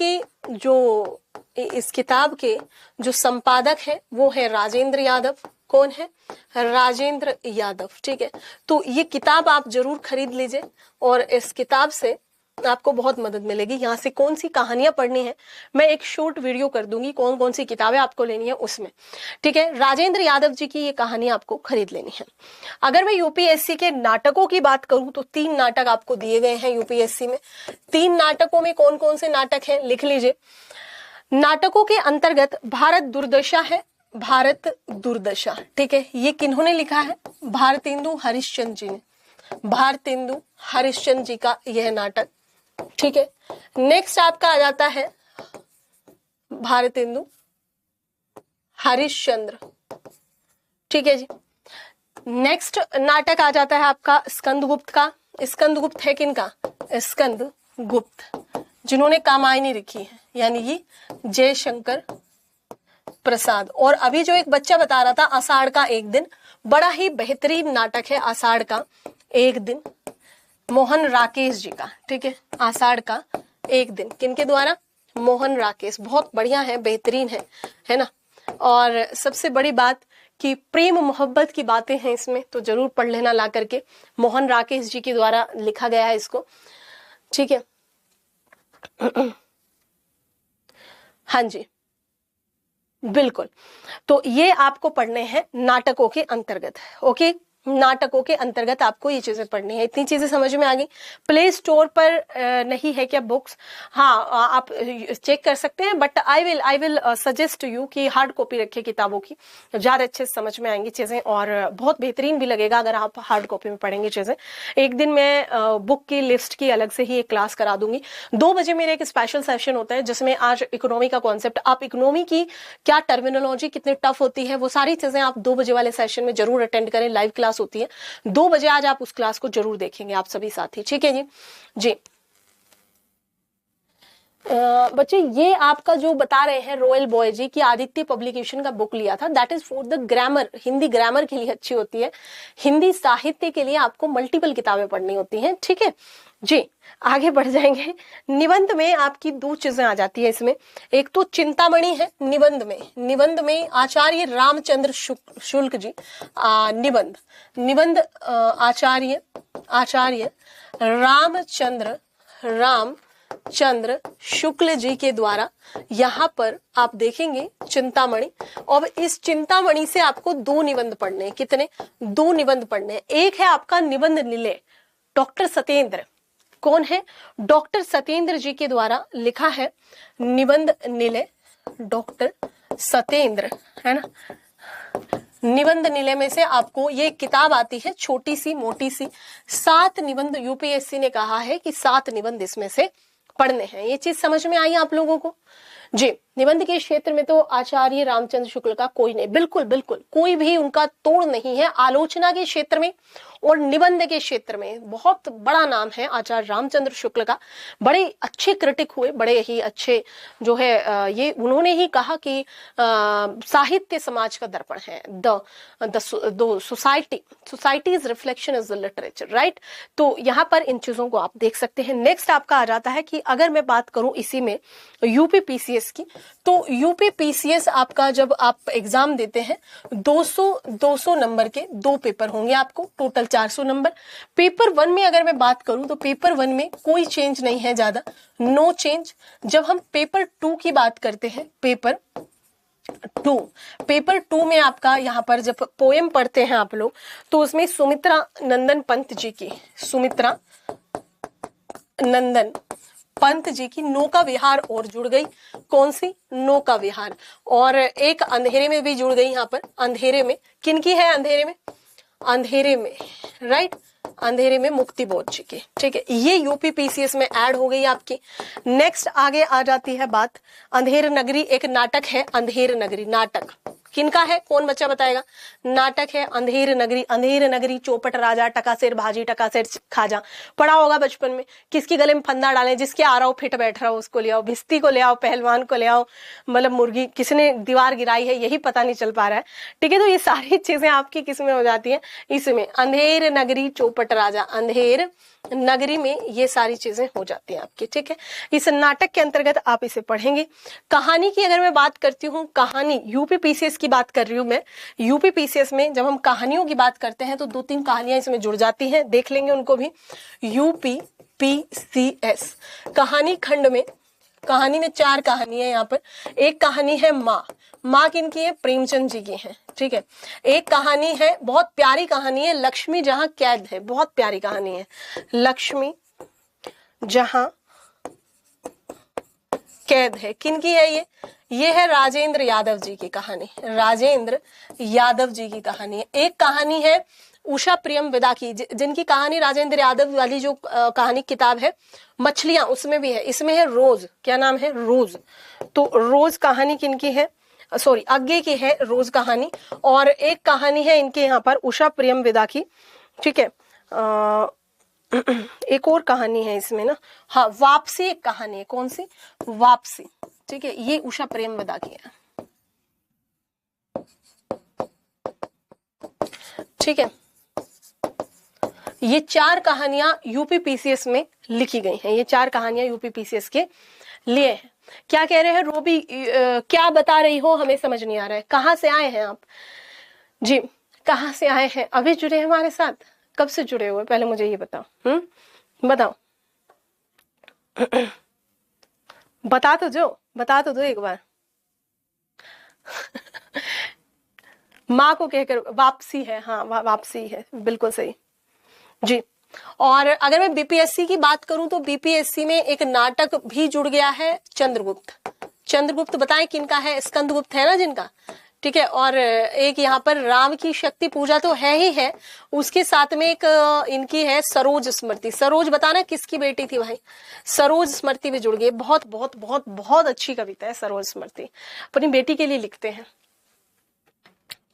के जो संपादक है वो है राजेंद्र यादव। कौन है? राजेंद्र यादव, ठीक है। तो ये किताब आप जरूर खरीद लीजिए और इस किताब से आपको बहुत मदद मिलेगी। यहाँ से कौन सी कहानियां पढ़नी है मैं एक शॉर्ट वीडियो कर दूंगी, कौन कौन सी किताबें आपको लेनी है उसमें, ठीक है। राजेंद्र यादव जी की ये कहानी आपको खरीद लेनी है। अगर मैं यूपीएससी के नाटकों की बात करूं तो 3 नाटक आपको दिए गए हैं यूपीएससी में। 3 नाटकों में कौन कौन से नाटक हैं लिख लीजिए। नाटकों के अंतर्गत भारत दुर्दशा है, भारत दुर्दशा, ठीक है। ये किन्होंने लिखा है? भारतेंदु हरिश्चंद्र जी ने, भारतेंदु हरिश्चंद्र जी का यह नाटक, ठीक है। नेक्स्ट आपका आ जाता है भारतेंदु हरिश्चंद्र, ठीक है जी। नेक्स्ट नाटक आ जाता है आपका स्कंदगुप्त का। स्कंदगुप्त है किनका? स्कंदगुप्त, जिन्होंने कामायनी लिखी है, यानी कि जयशंकर प्रसाद। और अभी जो एक बच्चा बता रहा था आषाढ़ का एक दिन, बड़ा ही बेहतरीन नाटक है आषाढ़ का एक दिन, मोहन राकेश जी का, ठीक है। आषाढ़ का एक दिन किनके द्वारा? मोहन राकेश, बहुत बढ़िया है, बेहतरीन है ना। और सबसे बड़ी बात कि प्रेम मोहब्बत की बातें हैं इसमें, तो जरूर पढ़ लेना ला करके, मोहन राकेश जी के द्वारा लिखा गया है इसको, ठीक है। हाँ जी बिल्कुल, तो ये आपको पढ़ने हैं नाटकों के अंतर्गत, ओके। नाटकों के अंतर्गत आपको ये चीजें पढ़नी है। इतनी चीजें समझ में आ गई। प्ले स्टोर पर नहीं है क्या बुक्स? हाँ, आप चेक कर सकते हैं, but I will suggest you कि हार्ड कॉपी रखिए किताबों की, ज्यादा अच्छे से समझ में आएंगी चीजें और बहुत बेहतरीन भी लगेगा अगर आप हार्ड कॉपी में पढ़ेंगे चीजें। एक दिन मैं बुक की लिस्ट की अलग से ही एक क्लास करा दूंगी। 2 बजे मेरे एक स्पेशल सेशन होता है जिसमें आज इकोनॉमी का कॉन्सेप्ट, आप इकोनॉमी की क्या टर्मिनोलॉजी कितनी टफ होती है वो सारी चीजें आप 2 बजे वाले सेशन में जरूर अटेंड करें। लाइव क्लास होती है 2 बजे, आज आप उस क्लास को जरूर देखेंगे आप सभी साथी, ठीक है जी। जी बच्चे, ये आपका जो बता रहे हैं रॉयल बॉय जी की आदित्य पब्लिकेशन का बुक लिया था, that is for the grammar, Hindi grammar के लिए अच्छी होती है, हिंदी साहित्य के लिए आपको मल्टीपल किताबें पढ़नी होती हैं, ठीक है जी। आगे बढ़ जाएंगे। निबंध में आपकी 2 चीजें आ जाती है इसमें, एक तो चिंतामणि है निबंध में आचार्य रामचंद्र शुक्ल जी, निबंध आचार्य रामचंद्र शुक्ल जी के द्वारा यहाँ पर आप देखेंगे चिंतामणि। और इस चिंतामणि से आपको 2 निबंध पढ़ने हैं। कितने? 2 निबंध पढ़ने हैं। एक है आपका निबंध निलय, डॉक्टर सत्येंद्र, कौन है? डॉक्टर सत्येंद्र जी के द्वारा लिखा है निबंध निलय, डॉक्टर सत्येंद्र, है ना। निबंध निलय में से आपको ये किताब आती है छोटी सी मोटी सी, 7 निबंध यूपीएससी ने कहा है कि 7 निबंध इसमें से पढ़ने हैं। ये चीज समझ में आई आप लोगों को? जी, निबंध के क्षेत्र में तो आचार्य रामचंद्र शुक्ल का कोई नहीं, बिल्कुल बिल्कुल कोई भी उनका तोड़ नहीं है। आलोचना के क्षेत्र में और निबंध के क्षेत्र में बहुत बड़ा नाम है आचार्य रामचंद्र शुक्ल का। बड़े अच्छे क्रिटिक हुए, बड़े ही अच्छे जो है ये उन्होंने ही कहा कि साहित्य समाज का दर्पण है। The society is reflection is the literature, right. तो यहाँ पर इन चीजों को आप देख सकते हैं। नेक्स्ट आपका आ जाता है कि अगर मैं बात करूं इसी में यूपीपीसीएस की, तो यूपीपीसीएस आपका जब आप एग्जाम देते हैं 200 नंबर के 2 पेपर होंगे आपको, टोटल 400 नंबर। पेपर 1 में अगर मैं बात करूं तो पेपर 1 में कोई चेंज नहीं है ज्यादा, नो चेंज। जब हम पेपर 2 की बात करते हैं, पेपर 2 में आपका यहाँ पर जब पोएम पढ़ते हैं आप लोग, तो उसमें सुमित्रा नंदन पंत जी की, सुमित्रा नंदन पंत जी की नौका विहार और जुड़ गई। कौन सी? नौका विहार। और एक अंधेरे में भी जुड़ गई। यहाँ पर अंधेरे में किनकी है? अंधेरे में राइट, अंधेरे में मुक्ति बोध जी की। ठीक है, ये यूपीपीसीएस में ऐड हो गई आपकी। नेक्स्ट आगे आ जाती है बात, अंधेर नगरी एक नाटक है। अंधेर नगरी नाटक किनका है? कौन बच्चा बताएगा? नाटक है अंधेर नगरी। अंधेर नगरी चौपट राजा, टकासेर भाजी, टकासेर खाजा, पढ़ा होगा बचपन में। किसकी गले में फंदा डालें, जिसके आ रहा हो फिट बैठ रहा हो उसको ले आओ, भिस्ती को ले आओ, पहलवान को ले आओ, मतलब मुर्गी किसने दीवार गिराई है यही पता नहीं चल पा रहा है। ठीक है, तो ये सारी चीजें आपकी किसमें हो जाती है? इसमें अंधेर नगरी चौपट राजा, अंधेर नगरी में ये सारी चीजें हो जाती हैं आपकी। ठीक है, इस नाटक के अंतर्गत आप इसे पढ़ेंगे। कहानी की अगर मैं बात करती हूँ, कहानी यूपीपीसीएस की बात कर रही हूँ मैं। यूपीपीसीएस में जब हम कहानियों की बात करते हैं तो 2-3 कहानियां इसमें जुड़ जाती हैं, देख लेंगे उनको भी। यूपीपीसीएस कहानी खंड में, कहानी में 4 कहानी है यहाँ पर। एक कहानी है माँ किनकी है? प्रेमचंद जी की है। ठीक है, एक कहानी है, बहुत प्यारी कहानी है, लक्ष्मी जहां कैद है। बहुत प्यारी कहानी है, लक्ष्मी जहां कैद है। किनकी है ये? ये है राजेंद्र यादव जी की कहानी, राजेंद्र यादव जी की कहानी है। एक कहानी है उषा प्रियम विदा की, जिनकी कहानी राजेंद्र यादव वाली जो कहानी किताब है मछलियां, उसमें भी है। इसमें है रोज, क्या नाम है? रोज। तो रोज कहानी किनकी है? सॉरी, आगे की है रोज कहानी। और एक कहानी है इनके यहाँ पर उषा प्रियम विदा की। ठीक है, एक और कहानी है इसमें ना, हाँ, वापसी एक कहानी है। कौन सी? वापसी। ठीक है, ये उषा प्रेम विदा की है। ठीक है, ये 4 कहानियां यूपीपीसीएस में लिखी गई हैं। ये 4 कहानियां यूपीपीसीएस के लिए हैं। क्या कह रहे हैं रोबी? क्या बता रही हो? हमें समझ नहीं आ रहा है। कहाँ से आए हैं आप? जी, कहाँ से आए हैं? अभी जुड़े हैं हमारे साथ? कब से जुड़े हुए पहले मुझे ये बताओ। बताओ बता तो दो एक बार। माँ को कहकर वापसी है, हाँ वापसी है, बिल्कुल सही जी। और अगर मैं बीपीएससी की बात करूं तो बीपीएससी में एक नाटक भी जुड़ गया है, चंद्रगुप्त बताएं किनका है? स्कंदगुप्त है ना जिनका। ठीक है, और एक यहाँ पर राम की शक्ति पूजा तो है ही है, उसके साथ में एक इनकी है सरोज स्मृति। सरोज बताना किसकी बेटी थी भाई? सरोज स्मृति भी जुड़ गई। बहुत बहुत बहुत बहुत अच्छी कविता है सरोज स्मृति, अपनी बेटी के लिए लिखते हैं।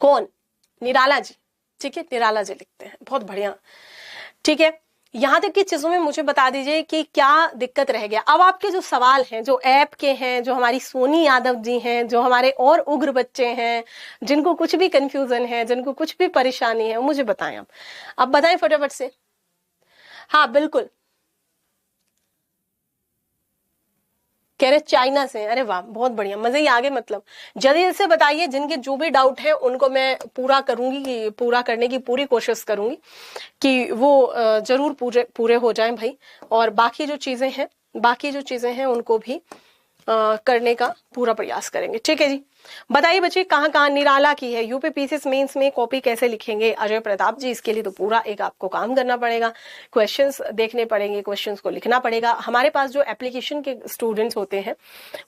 कौन? निराला जी। ठीक है, निराला जी लिखते हैं, बहुत बढ़िया। ठीक है, यहाँ तक की चीजों में मुझे बता दीजिए कि क्या दिक्कत रह गया। अब आपके जो सवाल हैं, जो ऐप के हैं, जो हमारी सोनी यादव जी हैं, जो हमारे और उग्र बच्चे हैं, जिनको कुछ भी कंफ्यूजन है, जिनको कुछ भी परेशानी है, मुझे बताएं आप। अब बताएं फटाफट से। हाँ बिल्कुल, कह रहे चाइना से। अरे वाह, बहुत बढ़िया, मजे ही आ गए। मतलब जल्दी से बताइए, जिनके जो भी डाउट है उनको मैं पूरा करूंगी, कि पूरा करने की पूरी कोशिश करूंगी कि वो जरूर पूरे हो जाएं भाई। और बाकी जो चीजें हैं उनको भी करने का पूरा प्रयास करेंगे। ठीक है जी, बताइए बच्चे कहाँ निराला की है। यूपीपीसीएस मेंस में कॉपी कैसे लिखेंगे अजय प्रताप जी? इसके लिए तो पूरा एक आपको काम करना पड़ेगा, क्वेश्चंस देखने पड़ेंगे, क्वेश्चंस को लिखना पड़ेगा। हमारे पास जो एप्लीकेशन के स्टूडेंट्स होते हैं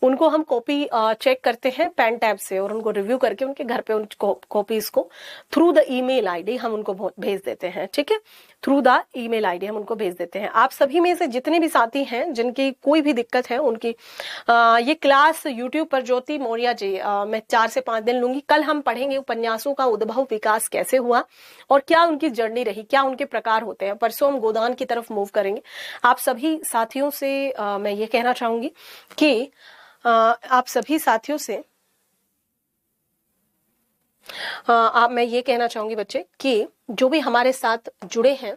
उनको हम कॉपी चेक करते हैं पेन टैब से, और उनको रिव्यू करके उनके घर पे उन कॉपीज को थ्रू द ईमेल आईडी हम उनको भेज देते हैं। ठीक है, थ्रू द ईमेल आईडी हम उनको भेज देते हैं। आप सभी में से जितने भी साथी हैं जिनकी कोई भी दिक्कत है उनकी ये क्लास यूट्यूब पर ज्योति मौर्य जी मैं 4 से 5 दिन लूंगी। कल हम पढ़ेंगे उपन्यासों का उद्भव विकास कैसे हुआ और क्या उनकी जर्नी रही, क्या उनके प्रकार होते हैं। परसों हम गोदान की तरफ मूव करेंगे। आप सभी साथियों से मैं ये कहना चाहूंगी कि आप सभी साथियों से मैं ये कहना चाहूंगी बच्चे कि जो भी हमारे साथ जुड़े हैं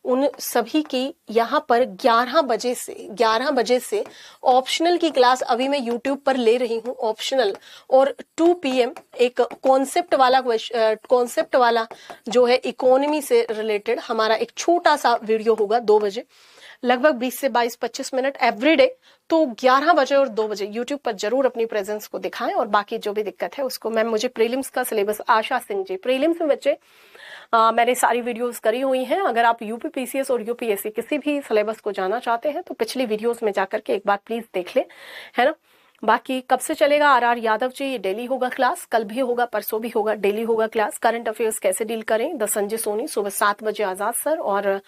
उन सभी की यहाँ पर 11 बजे से ऑप्शनल की क्लास अभी मैं यूट्यूब पर ले रही हूँ ऑप्शनल, और 2 PM एक कॉन्सेप्ट वाला जो है इकोनॉमी से रिलेटेड हमारा एक छोटा सा वीडियो होगा 2 बजे, लगभग 20 से 22-25 मिनट एवरीडे। तो 11 बजे और 2 बजे यूट्यूब पर जरूर अपनी प्रेजेंस को दिखाएं। और बाकी जो भी दिक्कत है उसको मैम मुझे प्रीलिम्स का सिलेबस, आशा सिंह जी प्रीलिम्स में बच्चे मैंने सारी वीडियोस करी हुई हैं। अगर आप यूपी पीसीएस और यूपीएससी किसी भी सिलेबस को जाना चाहते हैं तो पिछली वीडियोस में जाकर के एक बार प्लीज देख लें, है ना। बाकी कब से चलेगा आरआर यादव जी, ये डेली होगा क्लास, कल भी होगा परसों भी होगा, डेली होगा क्लास। करंट अफेयर्स कैसे डील करें द संजय सोनी, सुबह 7 बजे आजाद सर और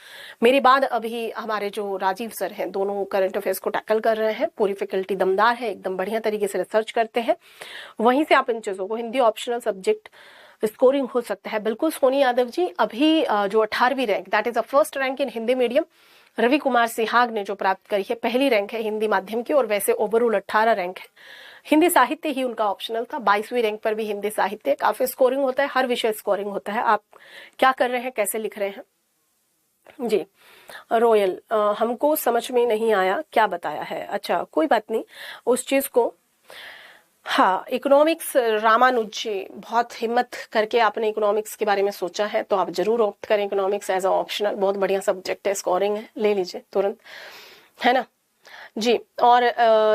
मेरे बाद अभी हमारे जो राजीव सर हैं दोनों करंट अफेयर्स को टैकल कर रहे हैं। पूरी फैकल्टी दमदार है, एकदम बढ़िया तरीके से रिसर्च करते हैं। वहीं से आप इन चीजों को, हिंदी ऑप्शनल सब्जेक्ट स्कोरिंग हो सकता है। बिल्कुल सोनी यादव जी, अभी जो 18वीं rank that is the first rank in Hindi medium Ravi Kumar Sihag ने जो प्राप्त करी है, पहली रैंक है हिंदी माध्यम की, और वैसे ओवरऑल 18 रैंक है। हिंदी साहित्य ही उनका ऑप्शनल था, 22वीं रैंक पर भी हिंदी साहित्य। काफी स्कोरिंग होता है, हर विषय स्कोरिंग होता है। आप क्या कर रहे हैं, कैसे लिख रहे हैं जी। रॉयल हमको समझ में नहीं आया क्या बताया है। अच्छा कोई बात नहीं, उस चीज को हाँ। इकोनॉमिक्स रामानुज जी, बहुत हिम्मत करके आपने इकोनॉमिक्स के बारे में सोचा है, तो आप जरूर ऑप्ट करें इकोनॉमिक्स एज अ ऑप्शनल। बहुत बढ़िया सब्जेक्ट है, स्कोरिंग है, ले लीजिए तुरंत, है ना जी। और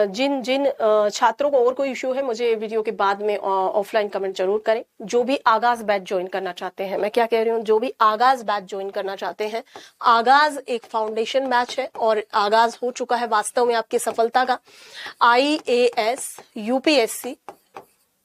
जिन जिन छात्रों को और कोई इश्यू है मुझे वीडियो के बाद में ऑफलाइन कमेंट जरूर करें। जो भी आगाज बैच ज्वाइन करना चाहते हैं, मैं क्या कह रही हूँ, जो भी आगाज बैच ज्वाइन करना चाहते हैं, आगाज एक फाउंडेशन बैच है और आगाज हो चुका है वास्तव में आपकी सफलता का। IAS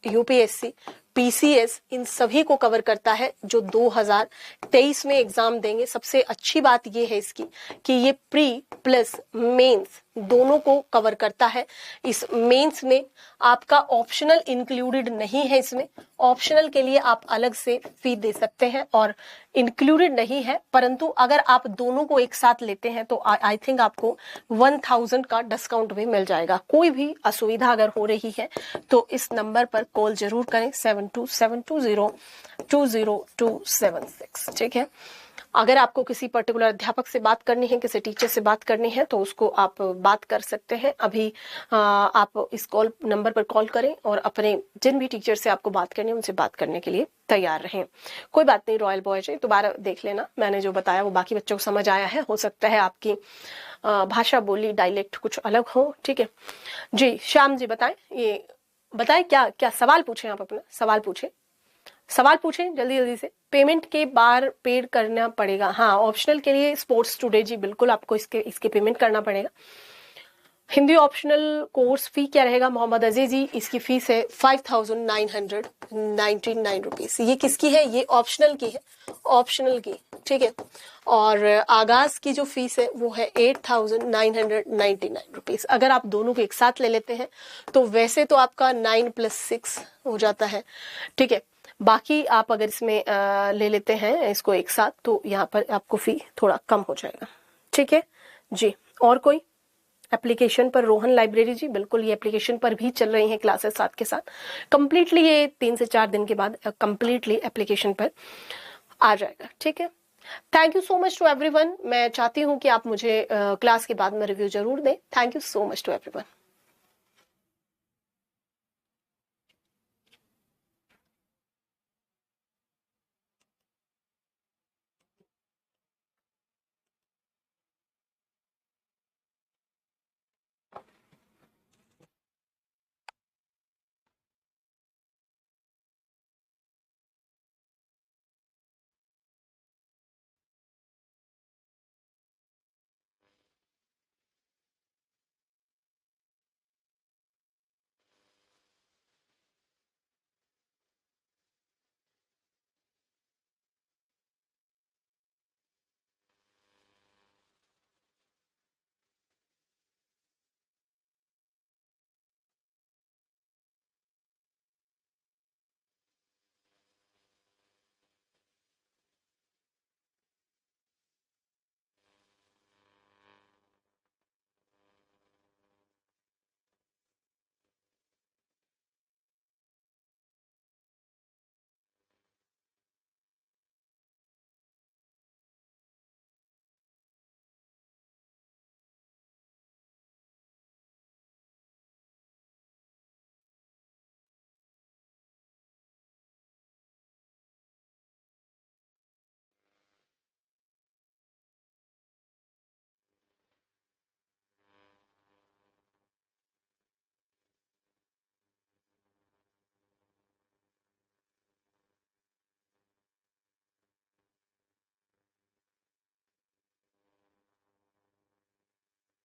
यूपीएससी पीसीएस इन सभी को कवर करता है जो 2023 में एग्जाम देंगे। सबसे अच्छी बात ये है इसकी कि ये प्री प्लस मेंस दोनों को कवर करता है। इस मेंस में आपका ऑप्शनल इंक्लूडेड नहीं है, इसमें ऑप्शनल के लिए आप अलग से फी दे सकते हैं और इंक्लूडेड नहीं है। परंतु अगर आप दोनों को एक साथ लेते हैं तो आई थिंक आपको 1000 का डिस्काउंट भी मिल जाएगा। कोई भी असुविधा अगर हो रही है तो इस नंबर पर कॉल जरूर करें 7272020276, ठीक है। अगर आपको किसी पर्टिकुलर अध्यापक से बात करनी है, किसी टीचर से बात करनी है तो उसको आप बात कर सकते हैं। अभी आप इस कॉल नंबर पर कॉल करें और अपने जिन भी टीचर से आपको बात करनी है उनसे बात करने के लिए तैयार रहें। कोई बात नहीं रॉयल बॉय जी, दोबारा देख लेना, मैंने जो बताया वो बाकी बच्चों को समझ आया है। हो सकता है आपकी भाषा बोली डायलेक्ट कुछ अलग हो, ठीक है जी। श्याम जी बताएं क्या क्या सवाल पूछें, आप अपना सवाल पूछें जल्दी जल्दी से। पेमेंट के बार पेड करना पड़ेगा, हाँ ऑप्शनल के लिए स्पोर्ट्स टुडे जी बिल्कुल आपको इसके पेमेंट करना पड़ेगा। हिंदी ऑप्शनल कोर्स फी क्या रहेगा मोहम्मद अजीज जी, इसकी फीस है 5999 रुपीज। ये किसकी है, ये ऑप्शनल की है, ऑप्शनल की, ठीक है। और आगाज की जो फीस है वो है 8999 रुपीज। अगर आप दोनों को एक साथ ले लेते हैं तो वैसे तो आपका 9 + 6 हो जाता है, ठीक है। बाकी आप अगर इसमें ले लेते हैं इसको एक साथ तो यहाँ पर आपको फी थोड़ा कम हो जाएगा, ठीक है जी। और कोई एप्लीकेशन पर रोहन लाइब्रेरी जी, बिल्कुल ये एप्लीकेशन पर भी चल रही हैं क्लासेस साथ के साथ। कंप्लीटली ये 3 से 4 दिन के बाद कंप्लीटली एप्लीकेशन पर आ जाएगा, ठीक है। Thank you so much to everyone. मैं चाहती हूँ कि आप मुझे क्लास के बाद में रिव्यू जरूर दें। Thank you so much to everyone.